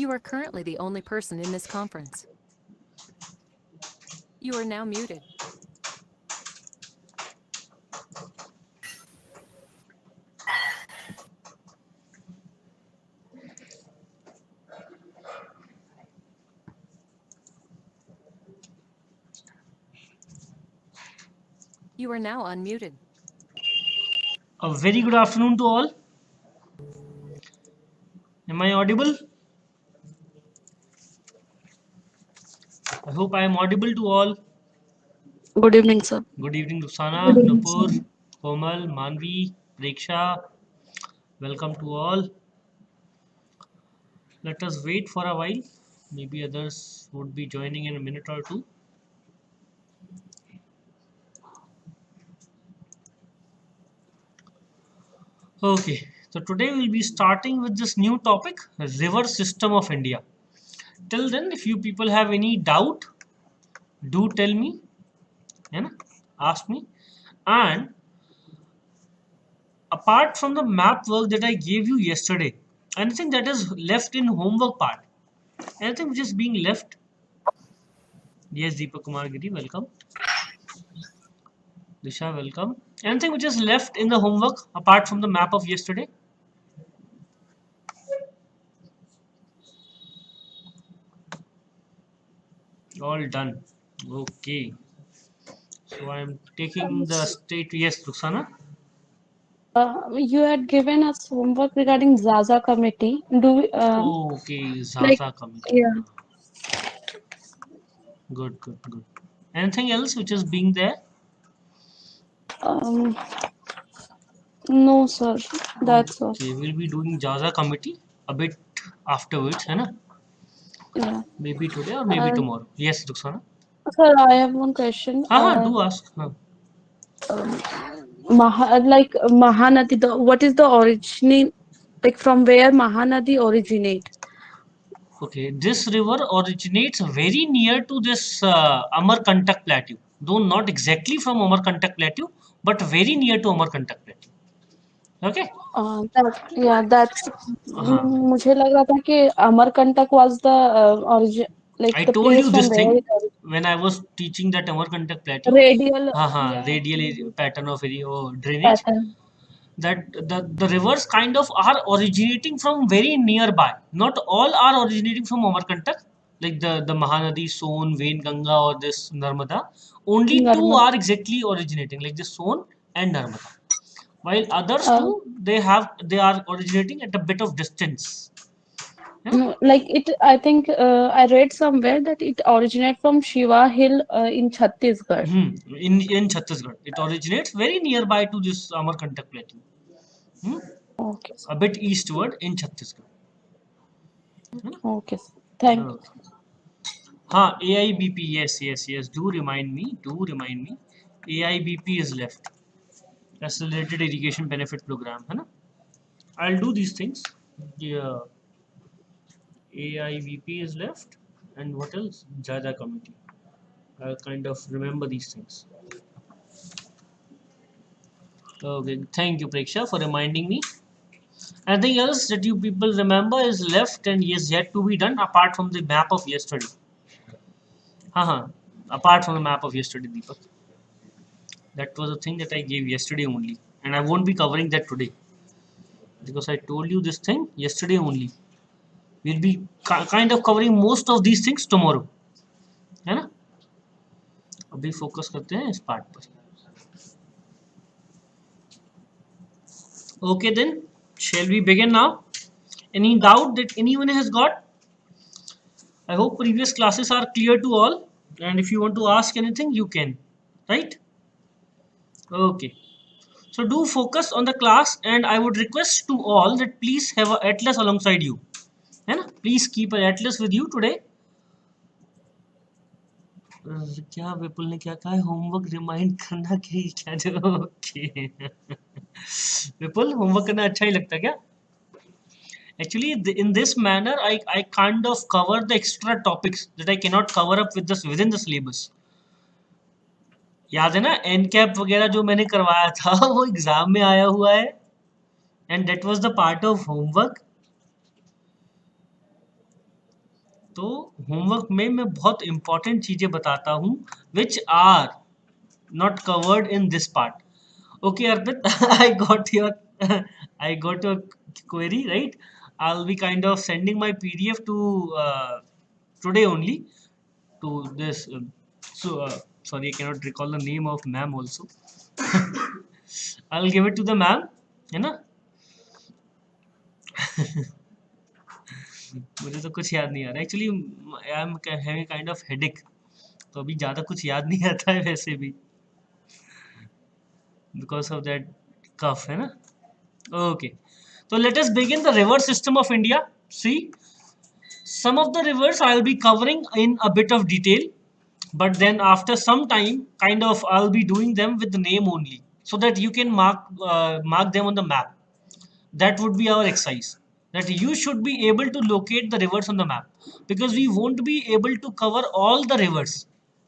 You are currently the only person in this conference. You are now muted. You are now unmuted. A very good afternoon to all. Am I audible? I hope I am audible to all. Good evening, sir. Good evening, Ruksana, Good evening, Nupur, sir. Komal, Manvi, Preksha. Welcome to all. Let us wait for a while. Maybe others would be joining in a minute or two. Okay, so today we'll be starting with this new topic, river system of India. Till then, if you people have any doubt, do tell me, ask me. And apart from the map work that I gave you yesterday, anything that is left in homework part, anything which is being left. Yes, Deepak Kumar Giri, welcome. Disha, welcome. Anything which is left in the homework apart from the map of yesterday? All done. Okay. So I am taking the state. Yes, Ruksana. You had given us homework regarding Zaza committee. Do we, Okay, like, Zaza committee. yeah. Good, good, good. Anything else which is being there? Um, no, sir. That's all. Okay, we'll be doing Zaza committee a bit afterwards, है ना? Yeah. Maybe today or maybe tomorrow. Yes, Ruksana. Sir, I have one question. Do ask. Like Mahanadi, what is the origin? Like from where Mahanadi originate? Okay, this river originates very near to this Amarkantak plateau. Though not exactly from Amarkantak plateau, but very near to Amarkantak plateau. Okay? That's. Uh-huh. मुझे लग रहा था कि Amarkantak was the origin, like I the told place you this from where thing it originated. when I was teaching that Amarkantak plateau. Radial, Radial pattern of drainage. pattern. That the rivers kind of are originating from very nearby. Not all are originating from Amarkantak, like the Mahanadi, Son, Vain Ganga, or this Narmada. Only two Narmada. are exactly originating, like the Son and Narmada. While others Uh, two, they are originating at a bit of distance. Yeah? like it, I think I read somewhere that it originates from Shiva Hill in Chhattisgarh. In Chhattisgarh, it originates very nearby to this Amarkantak plateau. Okay, A bit eastward in Chhattisgarh. okay. Thank you. Okay. AIBP, yes. Do remind me. AIBP is left. Accelerated Irrigation Benefit Program, है ना? I'll do these things. Yeah. AIBP is left, and what else? Jaja Committee. I'll kind of remember these things. Okay, thank you, Preksha, for reminding me. Anything else that you people remember is left and is yet to be done apart from the map of yesterday? Apart from the map of yesterday, Deepak. That was a thing that I gave yesterday only, and I won't be covering that today because I told you this thing yesterday only. We'll be kind of covering most of these things tomorrow, है ना? अभी focus करते हैं इस part पर. Okay then, shall we begin now? Any doubt that anyone has got? I hope previous classes are clear to all, and if you want to ask anything, you can, right? Okay. So do focus on the class, and I would request to all that please have an atlas alongside you. है ना? Please keep an atlas with you today. क्या विपुल ने क्या कहा है? Homework remind करना क्या जो ओके विपुल होमवर्क करना अच्छा ही लगता है क्या? Actually, in this manner, I kind of cover the extra topics that I cannot cover up with this within the syllabus. याद है ना एन कैप वगैरह जो मैंने करवाया था वो एग्जाम में आया हुआ है and that was the part of homework. तो होमवर्क में मैं बहुत इंपॉर्टेंट चीजें बताता हूँ which are not covered in this part. Okay, Arpit, I got your query, right? I'll be kind of sending my PDF to today only to this. Sorry, I cannot recall the name of ma'am also. I'll give it to the ma'am, है ना? मुझे तो कुछ याद नहीं आ रहा. Actually, I am having kind of headache. तो अभी ज़्यादा कुछ याद नहीं आता है वैसे भी because of that cough, है ना? Okay. So let us begin the river system of India. See, some of the rivers I'll be covering in a bit of detail, but then after some time, kind of I'll be doing them with the name only, so that you can mark them on the map. That would be our exercise. That you should be able to locate the rivers on the map, because we won't be able to cover all the rivers,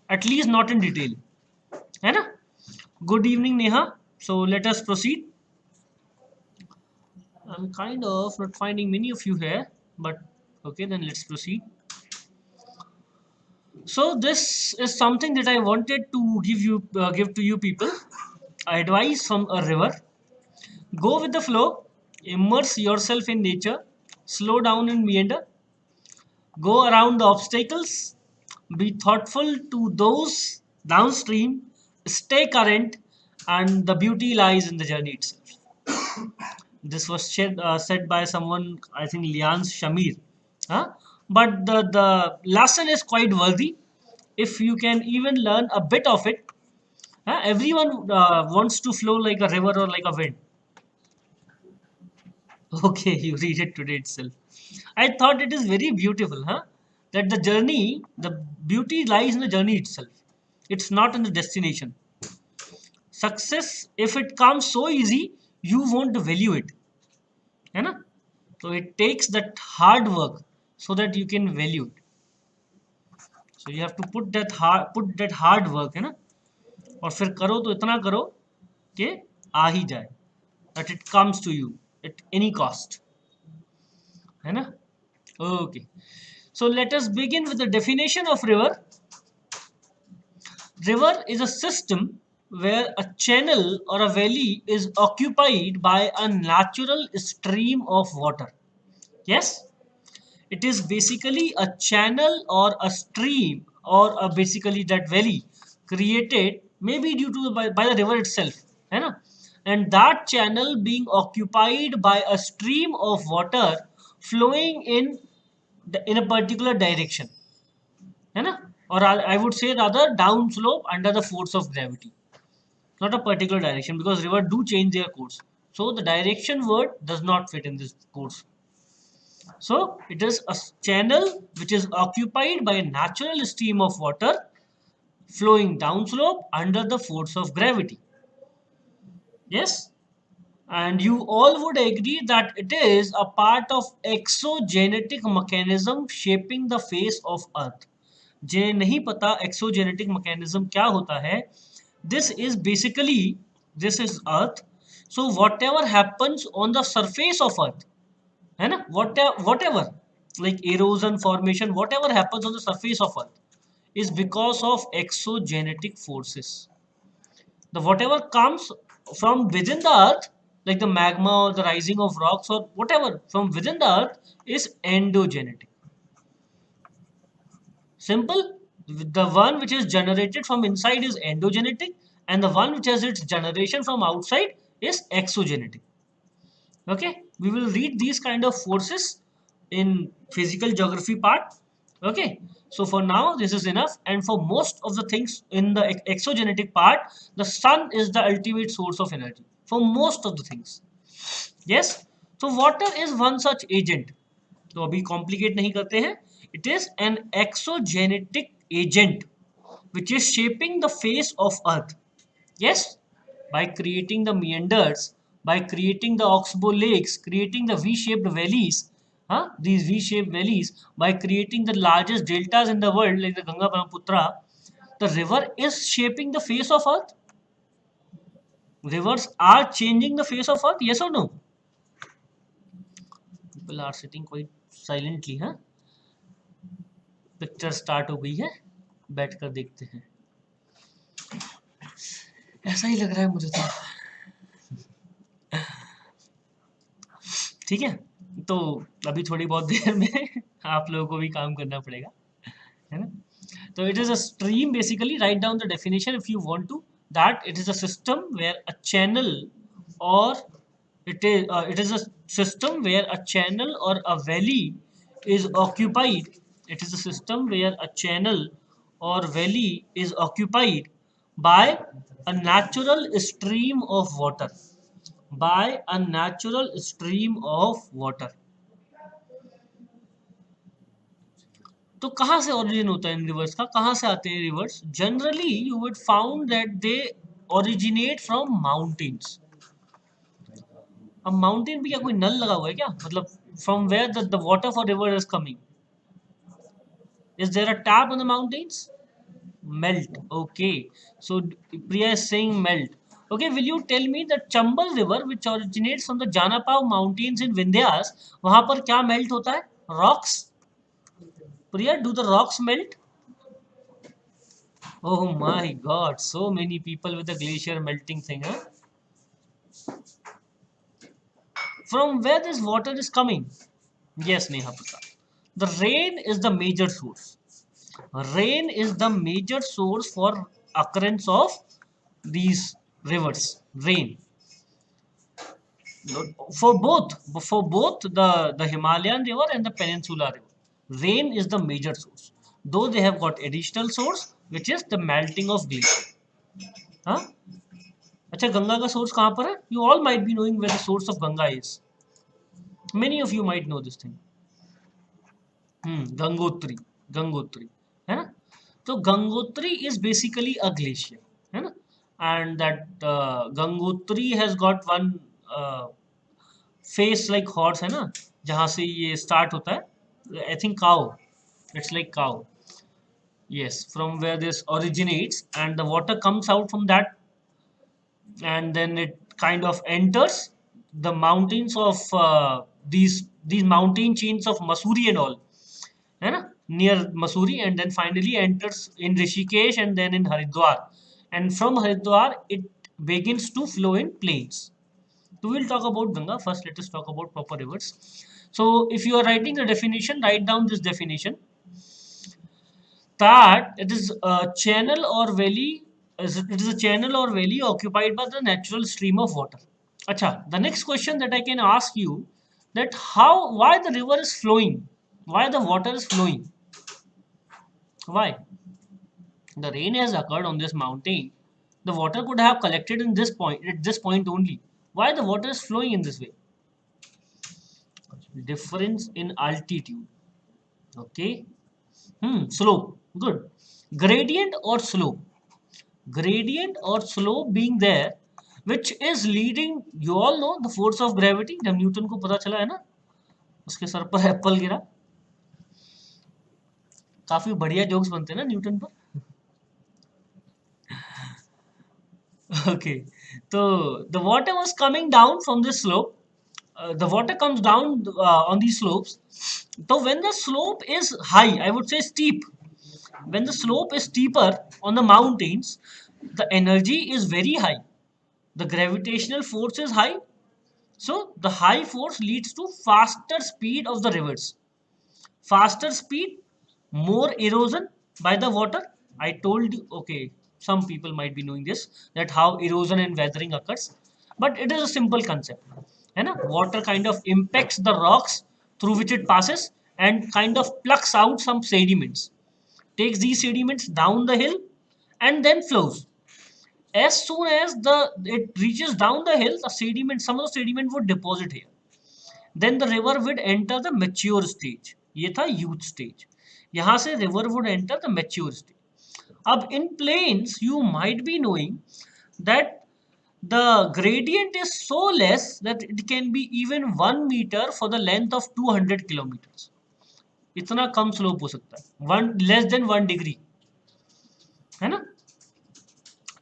at least not in detail. है ना? Good evening, Neha. So let us proceed. I'm kind of not finding many of you here, but okay, then let's proceed. So this is something that I wanted to give to you people. Advice from a river: go with the flow, immerse yourself in nature, slow down and meander, go around the obstacles, be thoughtful to those downstream, stay current, and the beauty lies in the journey itself. This was said by someone, I think Lians Shamir. Huh? But the lesson is quite worthy. If you can even learn a bit of it, everyone wants to flow like a river or like a wind. Okay, you read it today itself. I thought it is very beautiful, huh? That the journey, the beauty lies in the journey itself. It's not in the destination. Success, if it comes so easy, you won't value it. है ना? So it takes that hard work so that you can value it. So you have to put that hard work, है ना? और फिर करो तो इतना करो कि आ ही जाए, that it comes to you at any cost, है ना? Okay. So let us begin with the definition of river. River is a system where a channel or a valley is occupied by a natural stream of water. Yes? It is basically a channel or a stream or basically that valley created maybe due to by the river itself, है ना? And that channel being occupied by a stream of water flowing in a particular direction, है ना? Or I would say rather down slope under the force of gravity, not a particular direction, because river do change their course. So the direction word does not fit in this course. So it is a channel which is occupied by a natural stream of water flowing downslope under the force of gravity. Yes? And you all would agree that it is a part of exogenetic mechanism shaping the face of earth. जिन्हें नहीं पता exogenetic mechanism क्या होता है, this is basically, this is earth. So whatever happens on the surface of earth, है ना, whatever like erosion, formation, whatever happens on the surface of earth is because of exogenetic forces. The whatever comes from within the earth, like the magma or the rising of rocks or whatever from within the earth, is endogenetic. Simple. The one which is generated from inside is endogenetic, and the one which has its generation from outside is exogenetic. Okay, we will read these kind of forces in physical geography part. Okay, so for now this is enough, and for most of the things in the exogenetic part, the sun is the ultimate source of energy for most of the things. Yes, so water is one such agent. तो अभी complicate नहीं करते हैं. It is an exogenetic agent which is shaping the face of earth. Yes, by creating the meanders, by creating the oxbow lakes, creating the V-shaped valleys, these V-shaped valleys, by creating the largest deltas in the world like the Ganga Brahmaputra, the river is shaping the face of earth. Rivers are changing the face of earth, yes or no? People are sitting quite silently, huh? Picture start हो गई है, बैठकर देखते हैं। ऐसा ही लग रहा है मुझे तो। ठीक है, तो अभी थोड़ी बहुत देर में आप लोगों को भी काम करना पड़ेगा, है ना। So it is a stream basically. Write down the definition if you want to. That it is a system where a channel or it is a system where a channel or a valley is occupied. It is a system where a channel or valley is occupied by a natural stream of water. By a natural stream of water. तो कहाँ से origin होता है इन reverse का, कहाँ से आते हैं rivers? Generally you would found that they originate from mountains. अब माउंटेन पे क्या कोई नल लगा हुआ है क्या? मतलब from where the water for river is coming? Is there a tap on the mountains? Melt. Okay, so Priya is saying melt. Okay, will you tell me the Chambal river which originates from the Janapav mountains in Vindhyas, वहां पर क्या melt होता है? Rocks. Priya, do the rocks melt? Oh my god, so many people with the glacier melting thing, huh? From where this water is coming? Yes, Neha Prasad. The rain is the major source. Rain is the major source for occurrence of these rivers. Rain. For both the Himalayan river and the Peninsula river. Rain is the major source. Though they have got additional source, which is the melting of glacier. Huh? अच्छा, गंगा का source कहाँ पर है? You all might be knowing where the source of Ganga is. Many of you might know this thing. Gangotri, Gangotri, है ना। तो Gangotri is basically a glacier, है ना। And that Gangotri has got one face like horse, है ना, जहाँ से ये स्टार्ट होता है। I think cow, it's like cow. yes, from where this originates and the water comes out from that, and then it kind of enters the mountains of these mountain chains of Masuri and all, है ना, near Masuri, and then finally enters in Rishikesh and then in Haridwar, and from Haridwar it begins to flow in plains. So we'll talk about Ganga first. Let us talk about proper rivers. So if you are writing the definition, write down this definition, that it is a channel or valley, it is a channel or valley occupied by the natural stream of water. Acha, the next question that I can ask you, that why the river is flowing, why the water is flowing, why? The rain has occurred on this mountain, the water could have collected in this point, at this point only. Why the water is flowing in this way? Difference in altitude. Okay. Slope. Good. Gradient or slope? Gradient or slope being there, which is leading, you all know the force of gravity. जब Newton को पता चला है ना, उसके sir पर Apple गिरा। काफी बढ़िया जोक्स बनते हैं ना न्यूटन पर। Okay, so the water was coming down from this slope. The water comes down on these slopes. So when the slope is high, I would say steep, when the slope is steeper on the mountains, the energy is very high, the gravitational force is high, so the high force leads to faster speed of the rivers. Faster speed, more erosion by the water. I told you, okay, some people might be knowing this, that how erosion and weathering occurs, but it is a simple concept, है ना. Water kind of impacts the rocks through which it passes and kind of plucks out some sediments, takes these sediments down the hill and then flows. As soon as it reaches down the hill, the sediment, some of the sediment would deposit here. Then the river would enter the mature stage. ये था youth stage. यहाँ से river would enter the mature stage. अब in plains, you might be knowing that the gradient is so less that it can be even 1 meter for the length of 200 kilometers. इतना कम slope हो सकता है, less than 1 degree, है ना.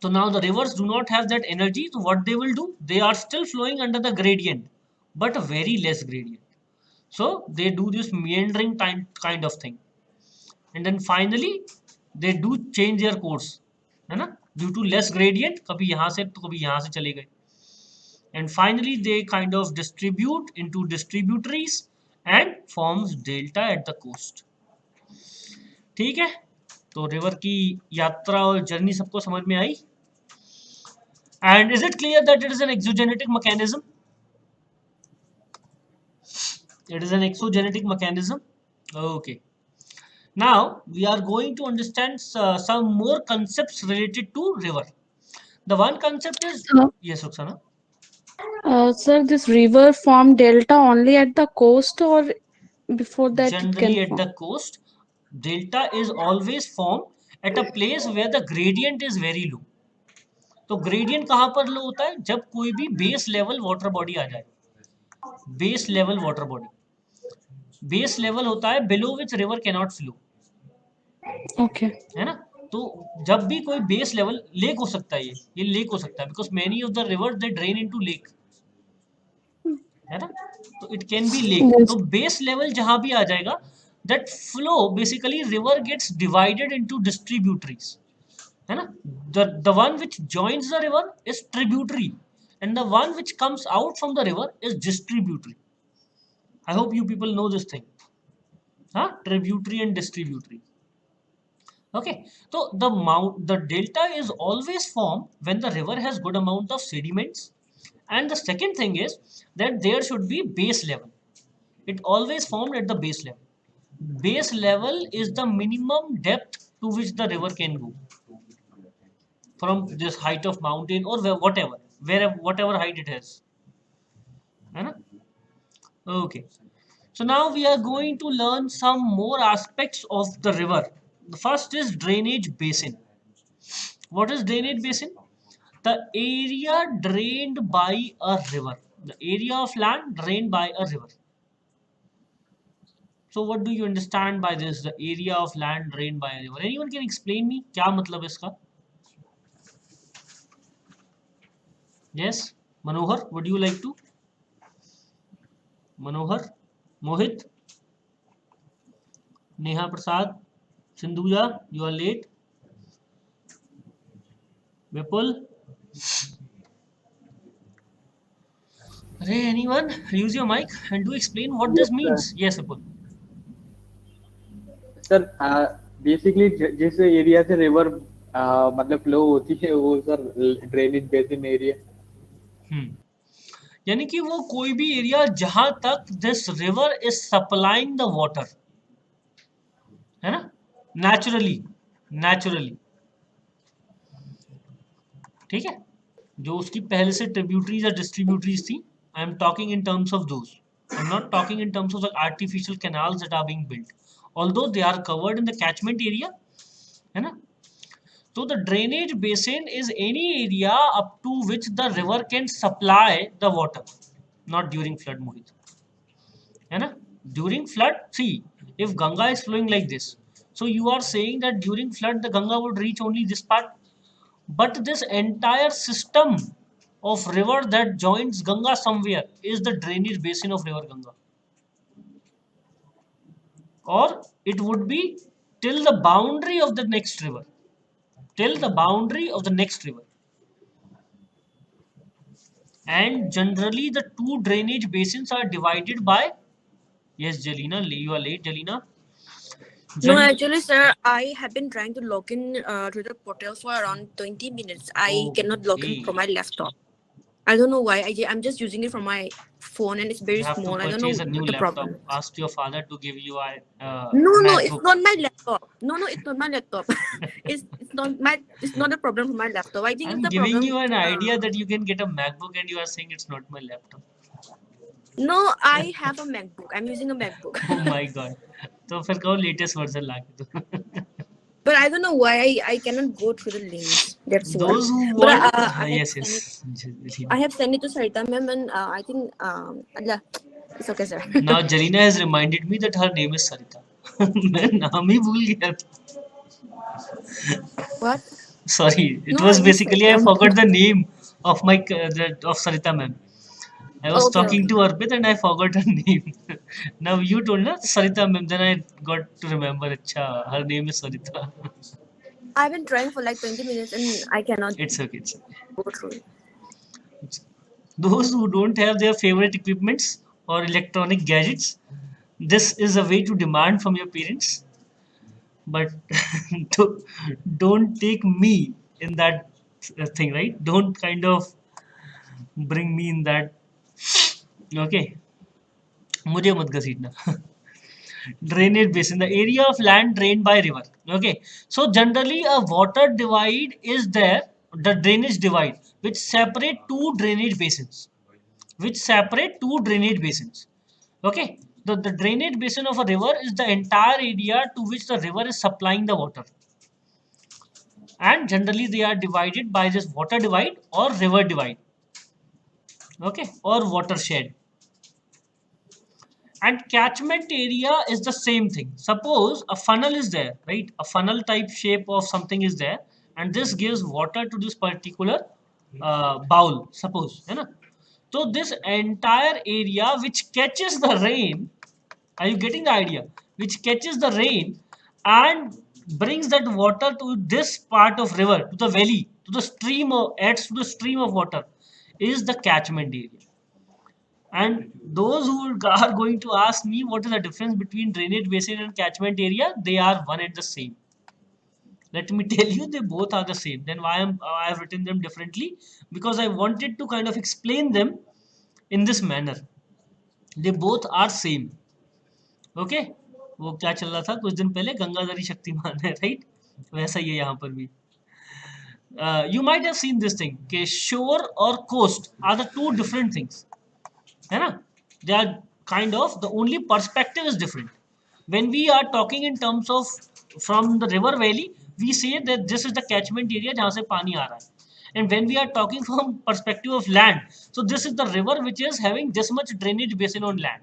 So now the rivers do not have that energy. So what they will do? They are still flowing under the gradient, but a very less gradient. So they do this meandering kind of thing. and then finally they do change their course, है ना, due to less gradient, कभी यहाँ से तो कभी यहाँ से चले गए, and finally they kind of distribute into distributaries and forms delta at the coast. ठीक है, तो रिवर की यात्रा और जर्नी सबको समझ में आई, and is it clear that it is an exogenetic mechanism? It is an exogenetic mechanism. Okay, now we are going to understand some more concepts related to river. The one concept is, So, yes Roxana, sir, this river form delta only at the coast, or before that it can generally at form? the coast. Delta is always formed at a place where the gradient is very low. तो gradient कहाँ पर लो होता है? जब कोई भी base level water body आ जाए, base level water body, base level होता है below which river can not flow, Okay. है ना, तो जब भी कोई बेस लेवल, लेक हो सकता है, ये लेक हो सकता है, because many of the river they drain into lake, है ना, तो इट कैन बी लेक, तो Yes. बेस लेवल जहां भी आ जाएगा, that flow basically river gets divided into distributaries, है ना, the one which joins the river is tributary and the one which comes out from the river is distributary. I hope you people know this thing, huh? Tributary and distributary. Okay, so the delta is always formed when the river has good amount of sediments, and the second thing is that there should be base level. It always formed at the base level. Base level is the minimum depth to which the river can go from this height of mountain or whatever, wherever, whatever height it has, है ना? Okay, so now we are going to learn some more aspects of the river. The first is drainage basin. What is drainage basin? The area drained by a river, the area of land drained by a river. So what do you understand by this, the area of land drained by a river? Anyone can explain me क्या मतलब है इसका? Yes, Manohar, would you like to? Manohar, Mohit, Neha Prasad, Sindhuja, you are late. Vipul, Hey, anyone? Use your mic and do explain what Yes, this sir. means. Yes, Vipul. Sir basically जिस area से river मतलब flow होती है वो sir drainage basin area. यानी कि वो कोई भी एरिया जहां तक this river is supplying the water, है ना, नेचुरली, नेचुरली, ठीक है, जो उसकी पहले से ट्रिब्यूटरीज या डिस्ट्रीब्यूटरीज थी, I am talking in terms of those, I am not talking in terms of the artificial canals that are being built, although they are covered in the catchment area, है ना. So the drainage basin is any area up to which the river can supply the water, not during flood, Mohit, है ना. During flood, see, if Ganga is flowing like this, so you are saying that during flood the Ganga would reach only this part, but this entire system of river that joins Ganga somewhere is the drainage basin of river Ganga, or it would be till the boundary of the next river, till the boundary of the next river. And generally the two drainage basins are divided by, yes Jalina, you are late Jalina. No, actually, sir, I have been trying to log in to the portal for around 20 minutes. I cannot log in from my laptop. I don't know why. I'm just using it from my phone and it's very You have small. to I don't know purchase a new what the laptop. problem is. Ask your father to give you a No, MacBook. it's not my laptop. No, it's not my laptop. It's not a problem for my laptop. I think I'm it's the giving problem. you an idea that you can get a MacBook and you are saying it's not my laptop. No, I have a MacBook. I'm using a MacBook. Oh my god. तो फिर कहो latest version ला के दो. But I don't know why I cannot go through the links. That's why. Those who But want, yes. I have sent it to Sarita ma'am and I think it's okay, sir. Now Jalina has reminded me that her name is Sarita. मैं नाम ही भूल गया था. What? Sorry, it No, was I miss basically I Sarita. forgot the name of my of Sarita ma'am. I was Okay, talking okay. to Arpit and I forgot her name. Now you told na Sarita ma'am, then I got to remember. Acha, her name is Sarita. I've been trying for like 20 minutes and I cannot It's okay. It's okay. go through it. Those who don't have their favorite equipments or electronic gadgets, this is a way to demand from your parents. But do- don't take me in that thing, right? Don't kind of bring me in that. Okay, मुझे मत घसीटना. Drainage basin, the area of land drained by river. Okay, so generally a water divide is there, the drainage divide, which separate two drainage basins, okay. The drainage basin of a river is the entire area to which the river is supplying the water, and generally they are divided by this water divide or river divide, okay, or watershed. And catchment area is the same thing. Suppose a funnel is there, right? A funnel type shape of something is there, and this gives water to this particular bowl, suppose, है ना? So this entire area which catches the rain, are you getting the idea? Which catches the rain and brings that water to this part of river, to the valley, to the stream, or adds to the stream of water, is the catchment area. And those who are going to ask me what is the difference between drainage basin and catchment area, they are one and the same. Let me tell you, they both are the same. Then why I have written them differently? Because I wanted to kind of explain them in this manner. They both are same. Okay? वो क्या चल रहा था कुछ दिन पहले, गंगाधरी शक्तिमान है, right? वैसा ही है यहाँ पर भी. You might have seen this thing कि shore or coast are the two different things. है ना? They are kind of, the only perspective is different. When we are talking in terms of from the river valley, we say that this is the catchment area जहाँ से पानी आ रहा है. And when we are talking from perspective of land, so this is the river which is having this much drainage basin on land.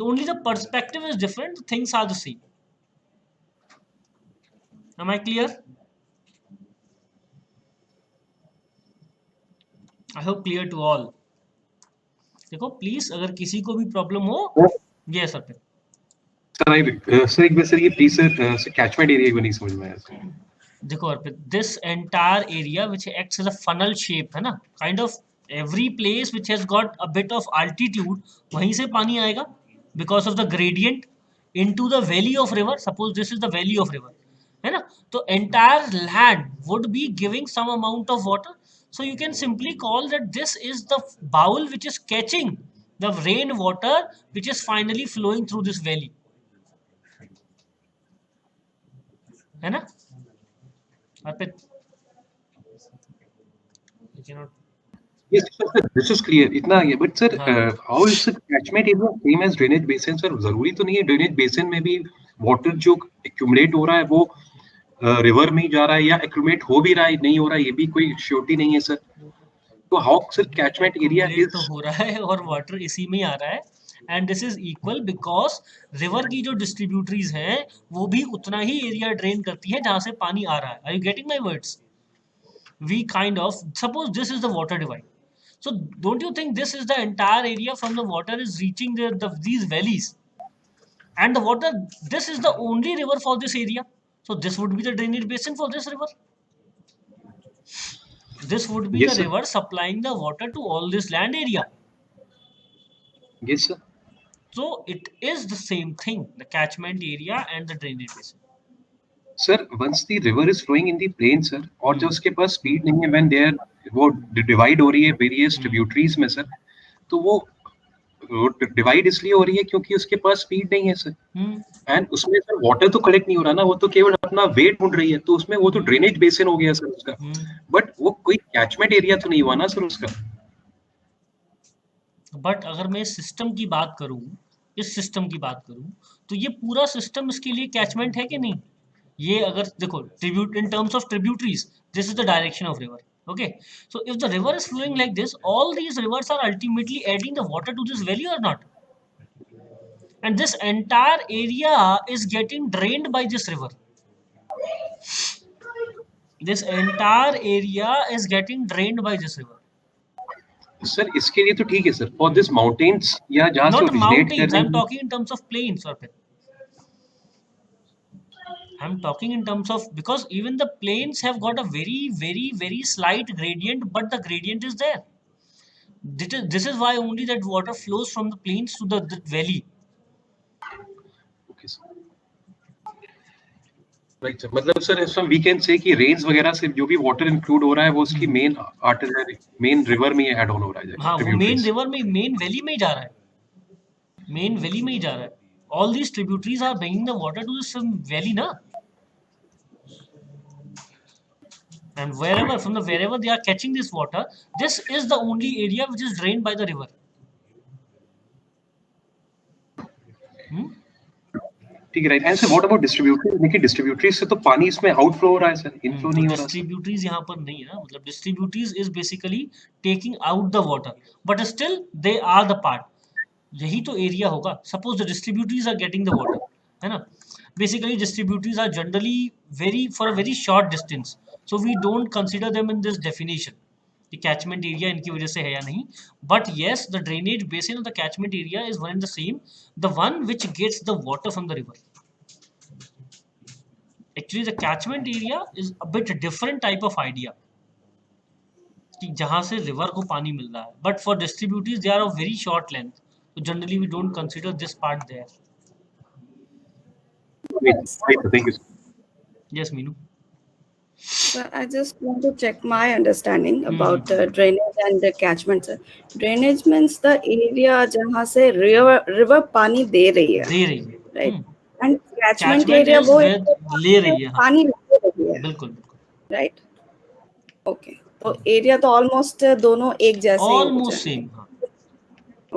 Only the perspective is different, the things are the same. Am I clear? I hope clear to all. देखो please अगर किसी को भी problem हो, ये sir पे. Sir एक बार सर ये प्लीज सर कैचमेंट एरिया को नहीं समझ में आया. देखो Arpit, this entire area which acts as a funnel shape, है ना, kind of every place which has got a bit of altitude, वहीं से पानी आएगा because of the gradient into the valley of river. Suppose this is the valley of river, है ना, तो entire land would be giving some amount of water. So you can simply call that this is the bowl which is catching the rain water which is finally flowing through this valley, है ना अर्पित? You cannot. Yes, sir, this is clear. इतना ये, but sir, हाँ. how is the catchment area same as drainage basin? Sir जरूरी तो नहीं है drainage basin में भी water जो accumulate हो रहा है वो रिवर में ही जा रहा है, या accumulate हो भी रहा है नहीं हो रहा है, ये भी कोई श्योरिटी नहीं है सर. तो how sir catchment area Accumulate is तो हो रहा है और वाटर इसी में ही आ रहा है, and this is equal because river की जो डिस्ट्रीब्यूटरीज हैं वो भी उतना ही एरिया ड्रेन करती है जहां से पानी आ रहा है. Are you getting my words? We kind of, suppose this is the water divide, so don't you think this is the entire area from the water is reaching these valleys, and the water, this is the only river for this area, so this would be the drainage basin for this river. This would be yes the sir, river supplying the water to all this land area. yes sir. So it is the same thing, the catchment area and the drainage basin. Sir once the river is flowing in the plain sir, और जब उसके पास speed नहीं है, when there वो divide हो रही है various tributaries में सर, तो वो डिवाइड इसलिए हो रही है क्योंकि उसके पास स्पीड नहीं है सर. एंड उसमें सर वाटर तो कलेक्ट नहीं हो रहा ना, वो तो केवल अपना वेट ढूंढ रही है, तो उसमें वो तो ड्रेनेज बेसिन हो गया सर उसका. बट वो कोई कैचमेंट एरिया तो नहीं हुआ ना सर उसका. बट अगर मैं इस सिस्टम की बात करूं, तो ये पूरा सिस्टम इसके लिए कैचमेंट है कि नहीं? ये अगर देखो tribute in terms of tributaries, this is the direction of river. Okay, so if the river is flowing like this, all these rivers are ultimately adding the water to this valley or not? And this entire area is getting drained by this river. This entire area is getting drained by this river. Sir इसके लिए तो ठीक है sir, for this mountains या जहाँ से Not originate mountains. करने I'm talking in terms of plains, Arpit. I'm talking in terms of, because even the plains have got a very slight gradient, but the gradient is there. This is why only that water flows from the plains to the valley. Okay sir, right sir, मतलब sir इसमें we can say कि rains वगैरह से जो भी water include हो रहा है वो उसकी मेन आर्टिलरी, मेन रिवर में ऐड ऑन हो रहा है, हाँ, वो मेन रिवर में, मेन वैली में ही जा रहा है, मेन वैली में ही जा रहा है. All these tributaries are bringing the water to this valley, na? And wherever they are catching this water, this is the only area which is drained by the river. ठीक है, right. And sir what about distributary? देखिए distributary से तो पानी इसमें outflow हो रहा है सर, इनफ्लो नहीं हो रहा. डिस्ट्रीब्यूटरीज यहाँ पर नहीं है ना, मतलब distributaries is basically taking out the water, but still they are the part. यही तो एरिया होगा. Suppose the distributaries are getting the water, है ना. Basically distributaries are generally very for a very short distance, so we don't consider them in this definition कि catchment area इनकी वजह से है या नहीं. But yes, the drainage basin of the catchment area is one and the same, the one which gets the water from the river. Actually, the catchment area is a bit different type of idea कि जहाँ से river को पानी मिल रहा है. But for distributaries, they are of very short length, so generally we don't consider this part there. Thank you. Yes, Meenu. So I just want to check my understanding about the drainage and the catchment. Sir. Drainage means the area जहाँ से river पानी दे रही है, दे रही है, right? And catchment Catchment area is वो where ले रही है, हाँ. पानी ले रही है, बिल्कुल बिल्कुल, right? Okay. तो एरिया तो ऑलमोस्ट दोनों एक जैसे ही हो ऑलमोस्ट जाएंगे. सेम. हाँ.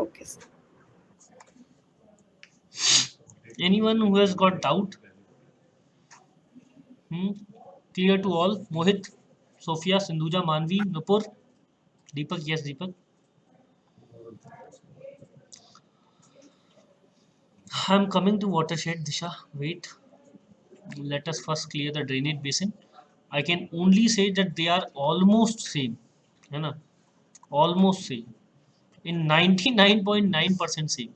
Okay. sir. Anyone who has got doubt? Clear to all? Mohit, Sophia, Sindhuja, Manvi, Nupur, Deepak. Yes, Deepak. I'm coming to watershed, Disha. Wait. Let us first clear the drainage basin. I can only say that they are almost same. है ना? Almost same. In 99.9% same.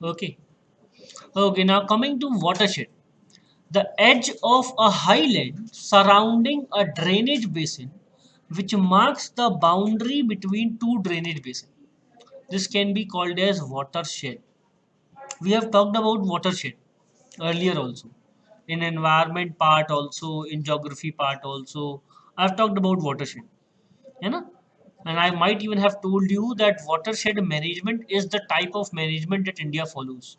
Okay. Okay, now coming to watershed. The edge of a highland surrounding a drainage basin which marks the boundary between two drainage basins. This can be called as watershed. We have talked about watershed earlier also. In environment part also, in geography part also. I've talked about watershed. You know? And I might even have told you that watershed management is the type of management that India follows.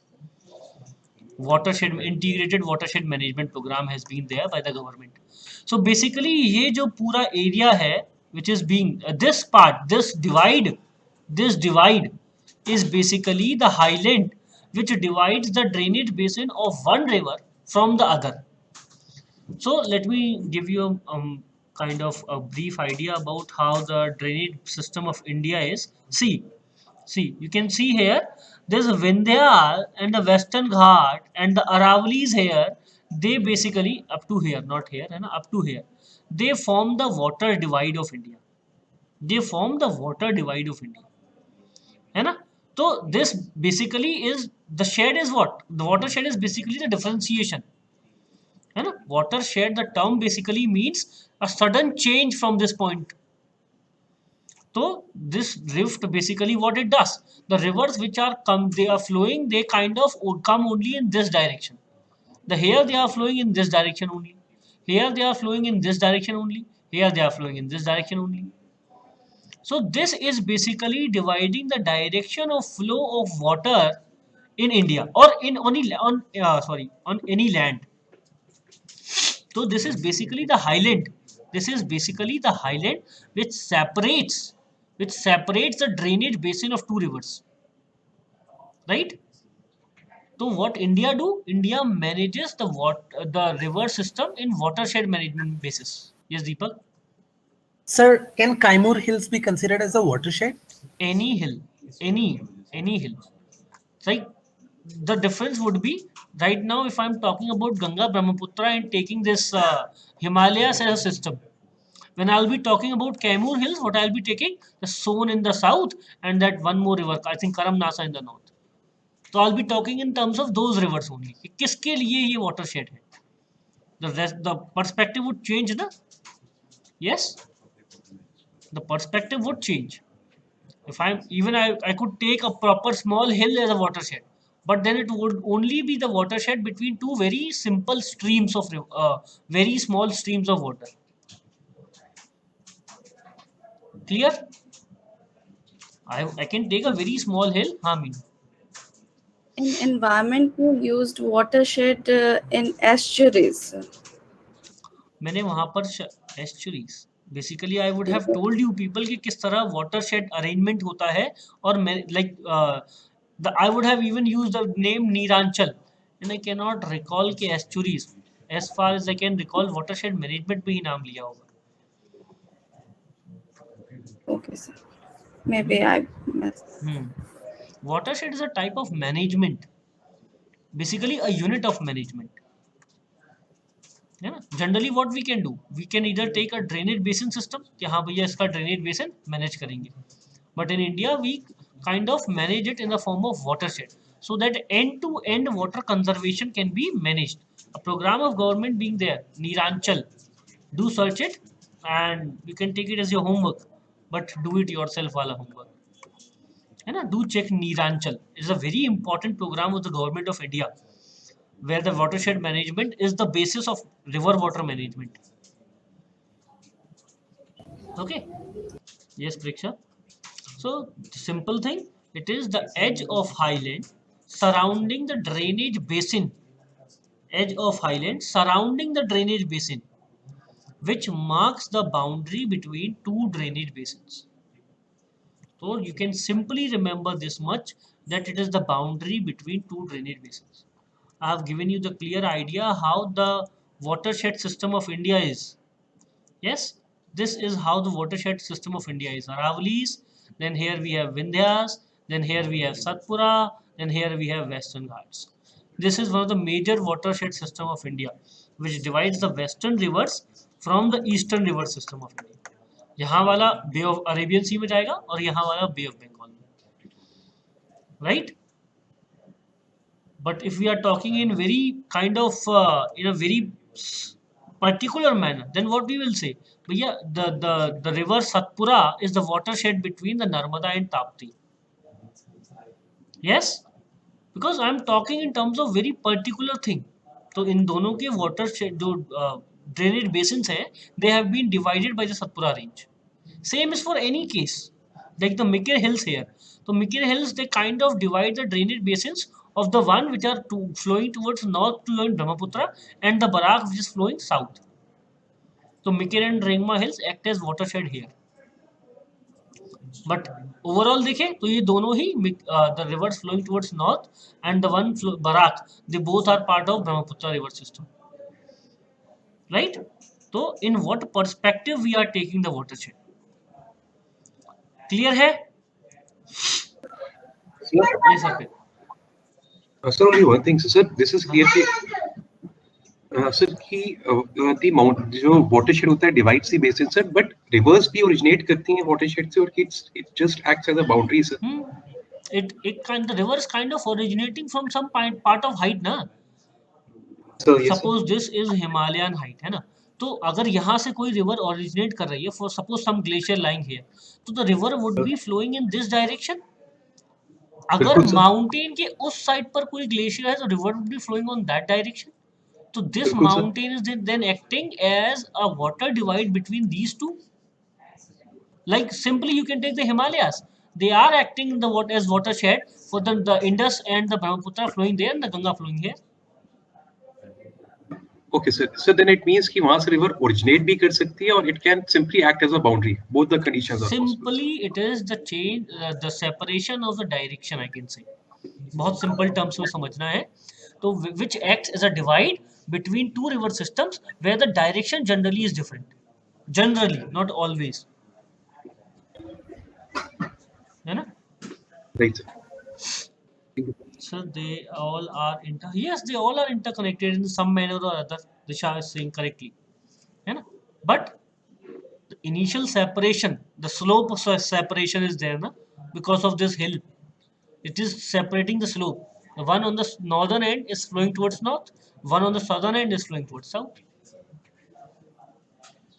Watershed integrated watershed management program has been there by the government. So basically ये जो पूरा area है which is being this part, this divide is basically the highland which divides the drainage basin of one river from the other. So let me give you a kind of a brief idea about how the drainage system of India is. See, you can see here, there's a Vindhya and the Western Ghat and the Aravalis here. They basically, up to here, not here, and up to here, they form the water divide of India. They form the water divide of India. है ना? So this basically is, the shed is what? The watershed is basically the differentiation. है ना? Watershed, the term basically means a sudden change from this point. So this rift basically what it does, the rivers which are they are flowing, they kind of come only in this direction. Here they are flowing in this direction only. Here they are flowing in this direction only. Here they are flowing in this direction only. So this is basically dividing the direction of flow of water in India or in on any land. So this is basically the highland. This is basically the highland which separates the drainage basin of two rivers. Right? So what India do? India manages the river system in watershed management basis. Yes, Deepak? Sir, can Kaimur Hills be considered as a watershed? Any hill, any hill. Right? The difference would be, right now if I'm talking about Ganga Brahmaputra and taking this Himalayas as a system, When I'll be talking about Kaimur Hills, what I'll be taking? The Son in the south and that one more river, I think Karamnasa in the north. So I'll be talking in terms of those rivers only. कि किसके लिए ये watershed है? The perspective would change, na? Yes, the perspective would change. If I could take a proper small hill as a watershed, but then it would only be the watershed between two very simple streams of very small streams of water. Clear? I can take a very small hill. हाँ mean In environment, you used watershed in estuaries. मैंने वहाँ पर estuaries. Basically, I would have told you people कि किस तरह watershed arrangement होता है और मैं I would have even used the name Neeranchal and I cannot recall के estuaries. As far as I can recall, watershed management में ही नाम लिया होगा. Okay, sir. Maybe I missed. Watershed is a type of management, basically a unit of management. Yeah. Generally what we can do, we can either take a drainage basin system कि हाँ भैया इसका drainage basin manage करेंगे, but in India we kind of manage it in the form of watershed so that end to end water conservation can be managed. A program of government being there, Neeranchal, do search it and you can take it as your homework, but do it yourself wala homework. है ना, do check Neeranchal. It is a very important program of the government of India where the watershed management is the basis of river water management. Okay. Yes, Priksha. So simple thing, it is the edge of highland surrounding the drainage basin. Edge of highland surrounding the drainage basin, which marks the boundary between two drainage basins. So you can simply remember this much, that it is the boundary between two drainage basins. I have given you the clear idea how the watershed system of India is. Yes, this is how the watershed system of India is. Aravallis, then here we have Vindhyas, then here we have Satpura, then here we have Western Ghats. This is one of the major watershed system of India, which divides the western rivers from the eastern river system of India. यहाँ वाला बे of Arabian सी में जाएगा और यहाँ वाला बे of Bengal में, right? But if we are talking in very kind of in a very particular manner, then what we will say, bhaiya, the river Satpura is the watershed between the Narmada and Tapti. Yes, because I am talking in terms of very particular thing. तो इन दोनों के watershed जो drainage basins हैं, they have been divided by the Satpura range. Same is for any case, like the Mikir Hills here. So Mikir Hills, they kind of divide the drainage basins of the one which are flowing towards north to Brahmaputra and the Barak which is flowing south. So Mikir and Rengma Hills act as watershed here. But overall देखें तो ये दोनों ही the rivers flowing towards north and the one Barak, they both are part of Brahmaputra river system. Right? So in what perspective we are taking the watershed? Clear है? Yes, sir. Sir, only one thing, sir. This is clearly, sir, कि the mount जो watershed होता है divides the basin, sir. But rivers भी originate करती हैं watershed से और it just acts as a boundary, sir. The river is kind of originating from some part of height, ना? So yes, Suppose this is Himalayan height, है ना? तो अगर यहाँ से कोई river originate कर रही है, for suppose some glacier lying here, तो the river would be flowing in this direction. अगर mountain के उस side पर कोई glacier है, तो river would be flowing on that direction. So this mountain is then acting as a water divide between these two. Like simply you can take the Himalayas. They are acting as watershed for the Indus and the Brahmaputra flowing there and the Ganga flowing here. Okay, sir. So then it means कि वहाँ से river originate भी कर सकती है और it can simply act as a boundary. Both the conditions are possible. Simply it is the change, the separation of the direction, I can say. बहुत simple terms में समझना है. तो which acts as a divide between two river systems where the direction generally is different. Generally, not always. है ना? Right, sir. So they all are yes, they all are interconnected in some manner or other. Disha is saying correctly. है ना? But initial separation, the slope of separation is there, na? Because of this hill. It is separating the slope. The one on the northern end is flowing towards north, one on the southern end is flowing towards south.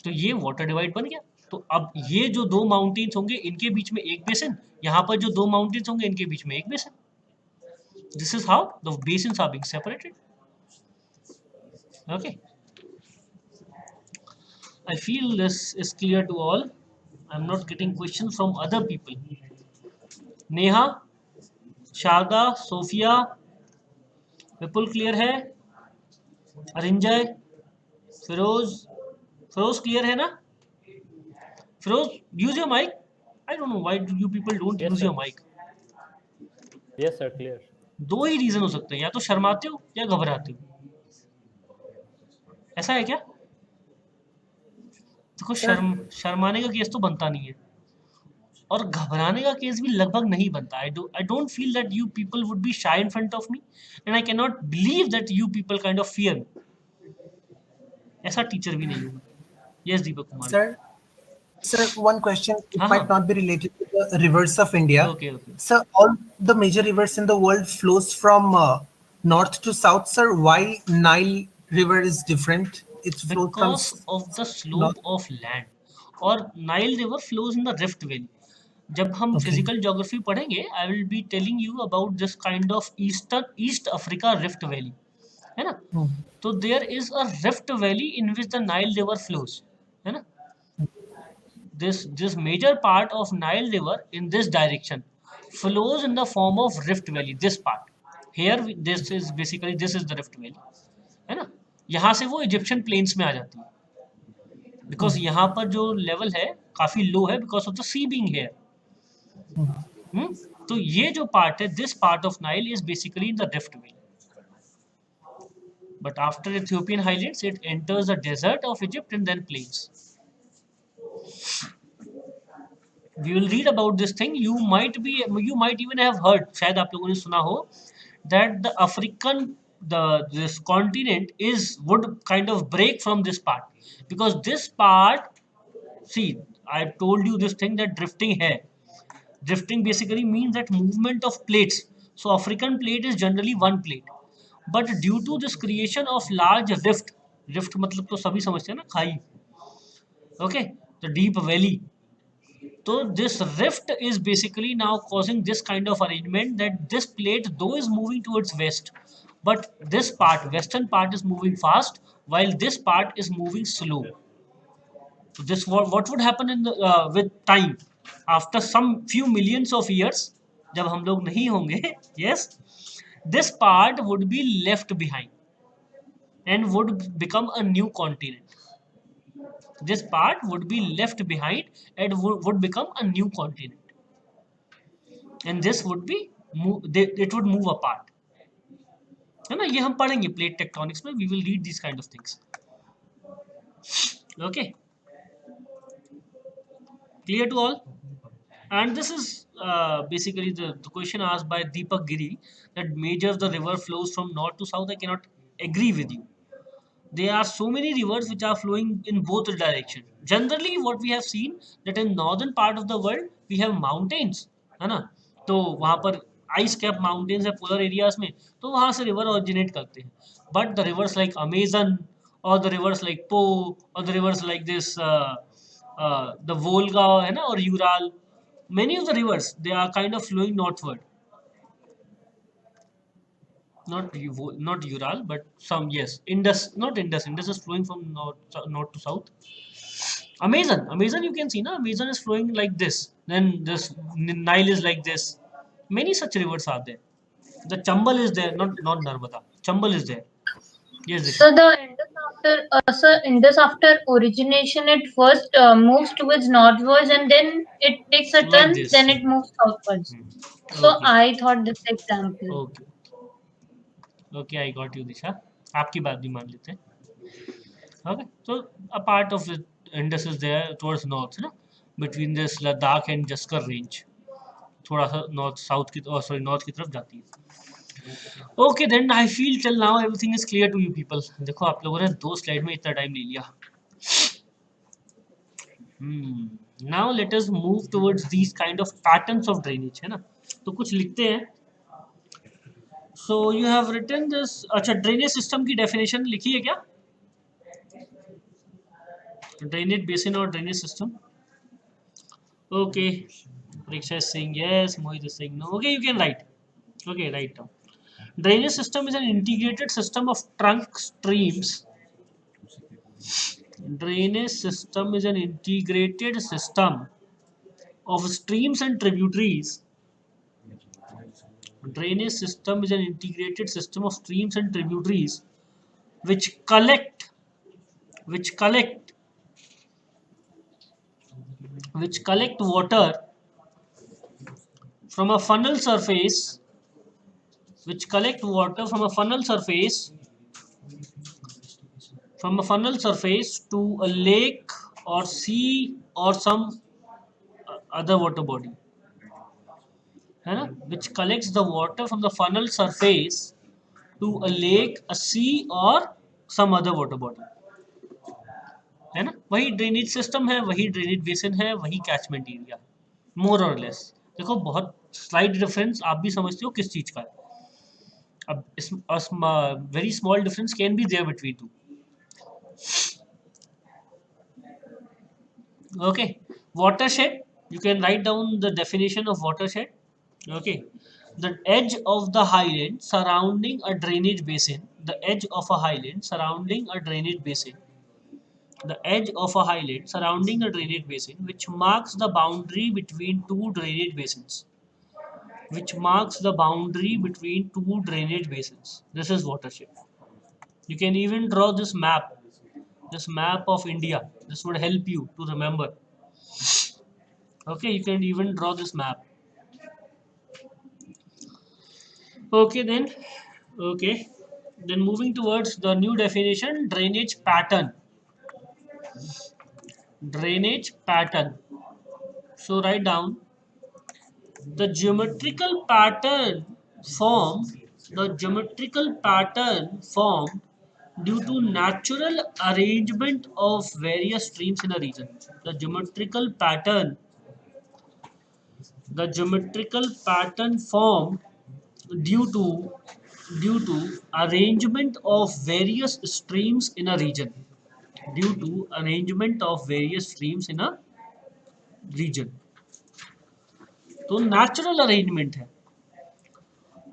तो ये water divide बन गया. तो अब ये जो दो mountains होंगे इनके बीच में एक बेसिन, यहाँ पर जो दो माउंटेन्स होंगे इनके बीच में एक basin. This is how the basins are being separated. Okay. I feel this is clear to all. I'm not getting questions from other people. Neha, Sharda, Sophia, Vipul clear है? Arinjay, Feroz clear है ना? Feroz, use your mic. I don't know why you people don't use your mic. Yes sir, clear. दो ही reason हो सकते हैं, या तो शर्माते हो या घबराते हो. ऐसा है क्या? देखो शर्माने का केस तो बनता नहीं है और घबराने का केस भी लगभग नहीं बनता. I don't feel that you people would be shy in front of me and I can not believe that you people kind of fear me. ऐसा टीचर भी नहीं हूँ. Yes Deepak Kumar. Sir, one question. It हाँ, might हाँ. not be related to the rivers of India. Okay. Sir, all the major rivers in the world flows from north to south, sir. Why Nile River is different? It flows from Because of the slope of land. और Nile river flows in the rift valley. जब हम physical geography पढ़ेंगे I will be telling you about this kind of East Africa rift valley, है ना. तो there is a rift valley in which the Nile river flows, है ना. This major part of Nile River in this direction flows in the form of Rift Valley. This part here, this is the Rift Valley, है ना. यहाँ से वो Egyptian planes में आ जाती है बिकॉज यहाँ पर जो लेवल है काफी लो है because of the sea being here. तो ये जो पार्ट है, this part of Nile is basically in the rift valley. But after Ethiopian highlands it enters the desert of Egypt and then plains. We will read about this thing. You might even have heard, शायद आप लोगों ने सुना हो, that the African this continent would kind of break from this part because this part, see, I told you this thing that drifting है. Drifting basically means that movement of plates. So African plate is generally one plate, but due to this creation of large rift मतलब तो सभी समझते हैं ना, खाई. Okay, the deep valley. So this rift is basically now causing this kind of arrangement that this plate though is moving towards west, but this part, western part, is moving fast while this part is moving slow. So this what would happen in the with time after some few millions of years, जब हम लोग नहीं होंगे, yes, this part would be left behind and would become a new continent. This part would be left behind and would become a new continent, and this would be it would move apart, है ना. ये हम पढ़ेंगे plate tectonics में. we will read these kind of things. Okay, clear to all? And this is basically the question asked by Deepak Giri, that major of the river flows from north to south. I cannot agree with you. There are so many rivers which are flowing in both directions. Generally what we have seen that in northern part of the world we have mountains, है ना. तो वहाँ पर ice cap mountains है polar areas में, तो वहाँ से रिवर ओरिजिनेट करते हैं. But the reverse like Amazon और द रिवर्स लाइक पो और the reverse like this the Volga, है ना, और Ural, many of the rivers they are kind of flowing northward. Not Ural, but some, yes, Indus, not Indus. Indus is flowing from north to south. Amazon you can see, na, Amazon is flowing like this. Then this Nile is like this. Many such rivers are there. The Chambal is there, not Narmada. Chambal is there. Yes, Disha. So the Indus after origination it first moves towards northwards and then it takes a Like turn, this. then it moves southwards. So Okay. I thought this example. Okay, I got you, Disha. आपकी बात भी मान लेते हैं. Okay, so a part of the Indus is there towards north, ना, between this Ladakh and Jaskar range. थोड़ा सा north की तरफ जाती है. Okay, then I feel till now everything is clear to you people. देखो आप लोगों ने 2 स्लाइड में इतना टाइम ले लिया. Now let us move towards these kind of patterns of drainage, है ना? तो कुछ लिखते हैं. So you have written this. अच्छा, drainage system की definition लिखी है क्या? Drainage basin or drainage system? Okay. Pariksha is saying yes. Mohit is saying no. Okay, you can write. Okay, write down. Drainage system is an integrated system of trunk streams. Drainage system is an integrated system of streams and tributaries. Drainage system is an integrated system of streams and tributaries which collect water from a funnel surface to a lake or sea or some other water body, है ना? Which collects the water from the funnel surface to a lake, a sea or some other water body, है ना? वही drainage system है, वही drainage basin है, वही catchment area, मोर और लेस. देखो बहुत स्लाइड डिफरेंस आप भी समझते हो किस चीज का है. अब very small difference can be there between two. Okay, watershed, you can write down the definition of watershed. Okay, the edge of the highland surrounding a drainage basin, the edge of a highland surrounding a drainage basin, the edge of a highland surrounding a drainage basin which marks the boundary between two drainage basins, this is watershed. You can even draw this map of India. This would help you to remember. Okay, you can even draw this map. Okay, then moving towards the new definition, drainage pattern. So write down the geometrical pattern formed due to natural arrangement of various streams in a region. The geometrical pattern formed due to arrangement of various streams in a region. तो natural arrangement है.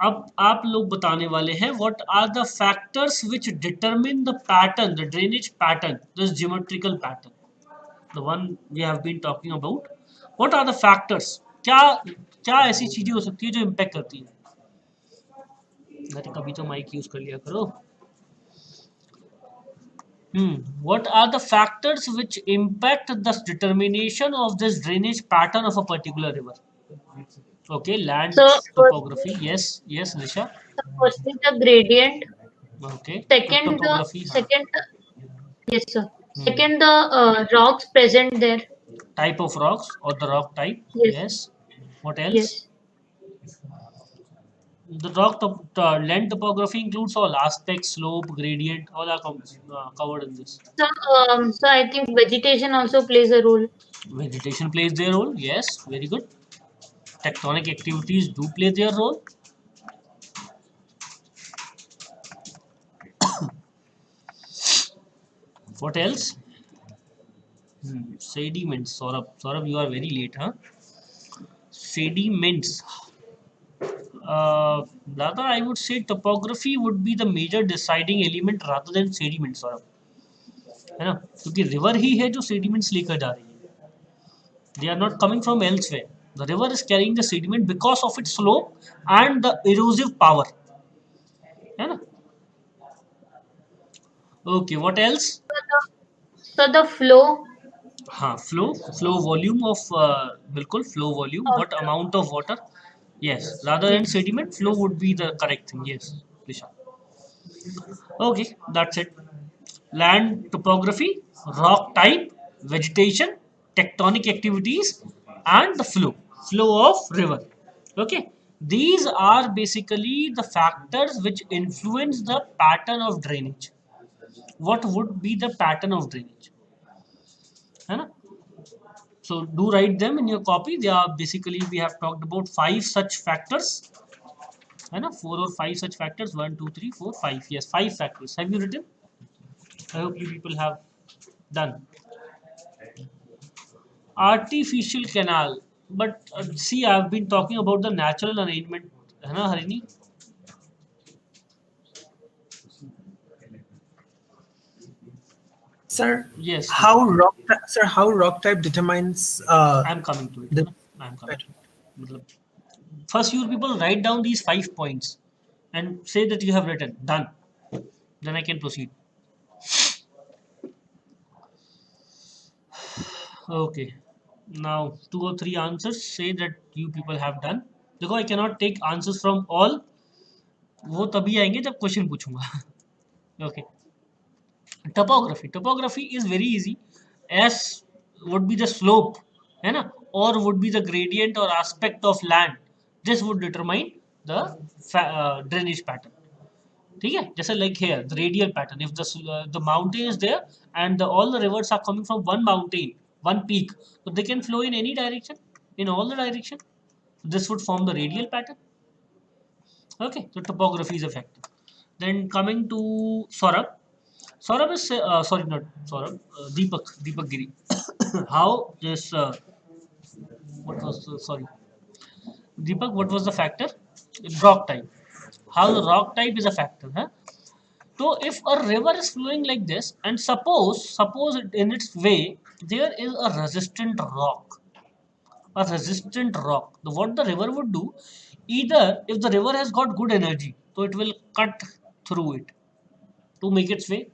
अब आप लोग बताने वाले हैं what are the factors which determine the pattern, the drainage pattern, this geometrical pattern, the one we have been talking about. What are the factors? क्या ऐसी चीजें हो सकती है जो इम्पैक्ट करती है? अरे कभी तो माइक यूज कर लिया करो. What are the factors which impact the determination of this drainage pattern of a particular river? Okay, land topography. Yes, Nisha. Firstly, the gradient. Okay. Second, topography. Yes, sir. Second, the rocks present there. Type of rocks or the rock type. Yes. What else? Yes. The rock land topography includes all aspects, slope, gradient, all are covered in this. So I think vegetation also plays a role. Vegetation plays their role. Yes, very good. Tectonic activities do play their role. What else? Sediments. Saurabh, you are very late, huh? Sediments. Rather, I would say topography would be the major deciding element rather than sediments, Saurabh. है ना? क्योंकि river ही है जो sediments लेकर जा रही है. They are not coming from elsewhere. The river is carrying the sediment because of its slope and the erosive power. है ना? Okay, what else? So the flow. हाँ, flow volume of बिल्कुल flow volume. What amount of water? Yes, rather than sediment, flow would be the correct thing. Yes, Disha. Okay, that's it. Land topography, rock type, vegetation, tectonic activities, and the flow of river. Okay, these are basically the factors which influence the pattern of drainage. What would be the pattern of drainage? है ना? So do write them in your copy. They are basically, we have talked about 5 such factors. I know 4 or 5 such factors. 1, 2, 3, 4, 5. Yes, 5 factors. Have you written? I hope you people have done. Artificial canal. But see, I've been talking about the natural arrangement. है ना हरिणी? Sir, Yes. how rock type determines I'm coming to it. the I'm coming to it. First, you people write down these 5 points and say that you have written. Done. Then I can proceed. Okay. Now 2 or 3 answers say that you people have done. देखो, I cannot take answers from all. वो तभी आएंगे जब question पूछूंगा. Okay. Topography. Topography is very easy. S would be the slope, है ना? Or would be the gradient or aspect of land. This would determine the drainage pattern. ठीक है? जैसे like here, the radial pattern. If the mountain is there and all the rivers are coming from one mountain, one peak, so they can flow in any direction, in all the direction. This would form the radial pattern. Okay, so topography is a factor. Then coming to Saurabh. Saurabh is sorry, not Saurabh. Deepak Giri. How this what was sorry, Deepak? What was the factor? Rock type. How the rock type is a factor, huh? So if a river is flowing like this, and suppose in its way there is a resistant rock, what the river would do, either if the river has got good energy, so it will cut through it to make its way.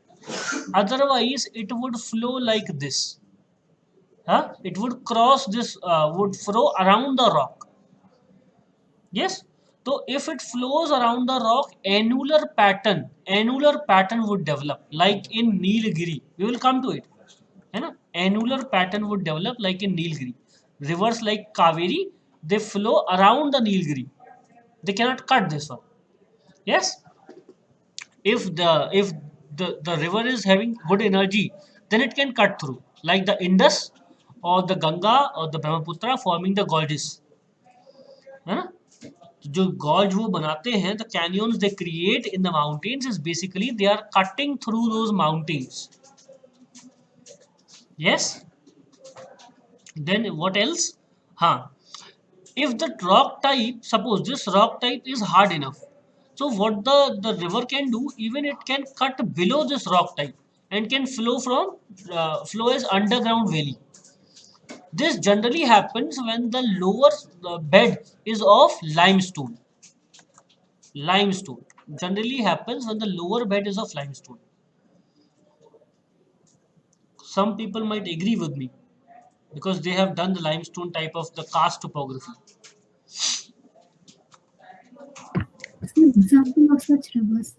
Otherwise, it would flow like this. Huh? It would cross this, would flow around the rock. Yes. So if it flows around the rock, annular pattern would develop, like in Nilgiri. We will come to it. है ना? Annular pattern would develop like in Nilgiri. Rivers like Kaveri, they flow around the Nilgiri. They cannot cut this one. Yes. If the river is having good energy, then it can cut through, like the Indus or the Ganga or the Brahmaputra forming the gorges. है ना? जो gorge वो बनाते हैं, the canyons they create in the mountains is basically they are cutting through those mountains. Yes. Then what else? Huh. If the rock type, suppose this rock type is hard enough, so what the river can do, even it can cut below this rock type and can flow as underground valley. This generally happens when the lower bed is of limestone. Limestone generally happens when the lower bed is of limestone. Some people might agree with me because they have done the limestone type of the karst topography. Example of such rivers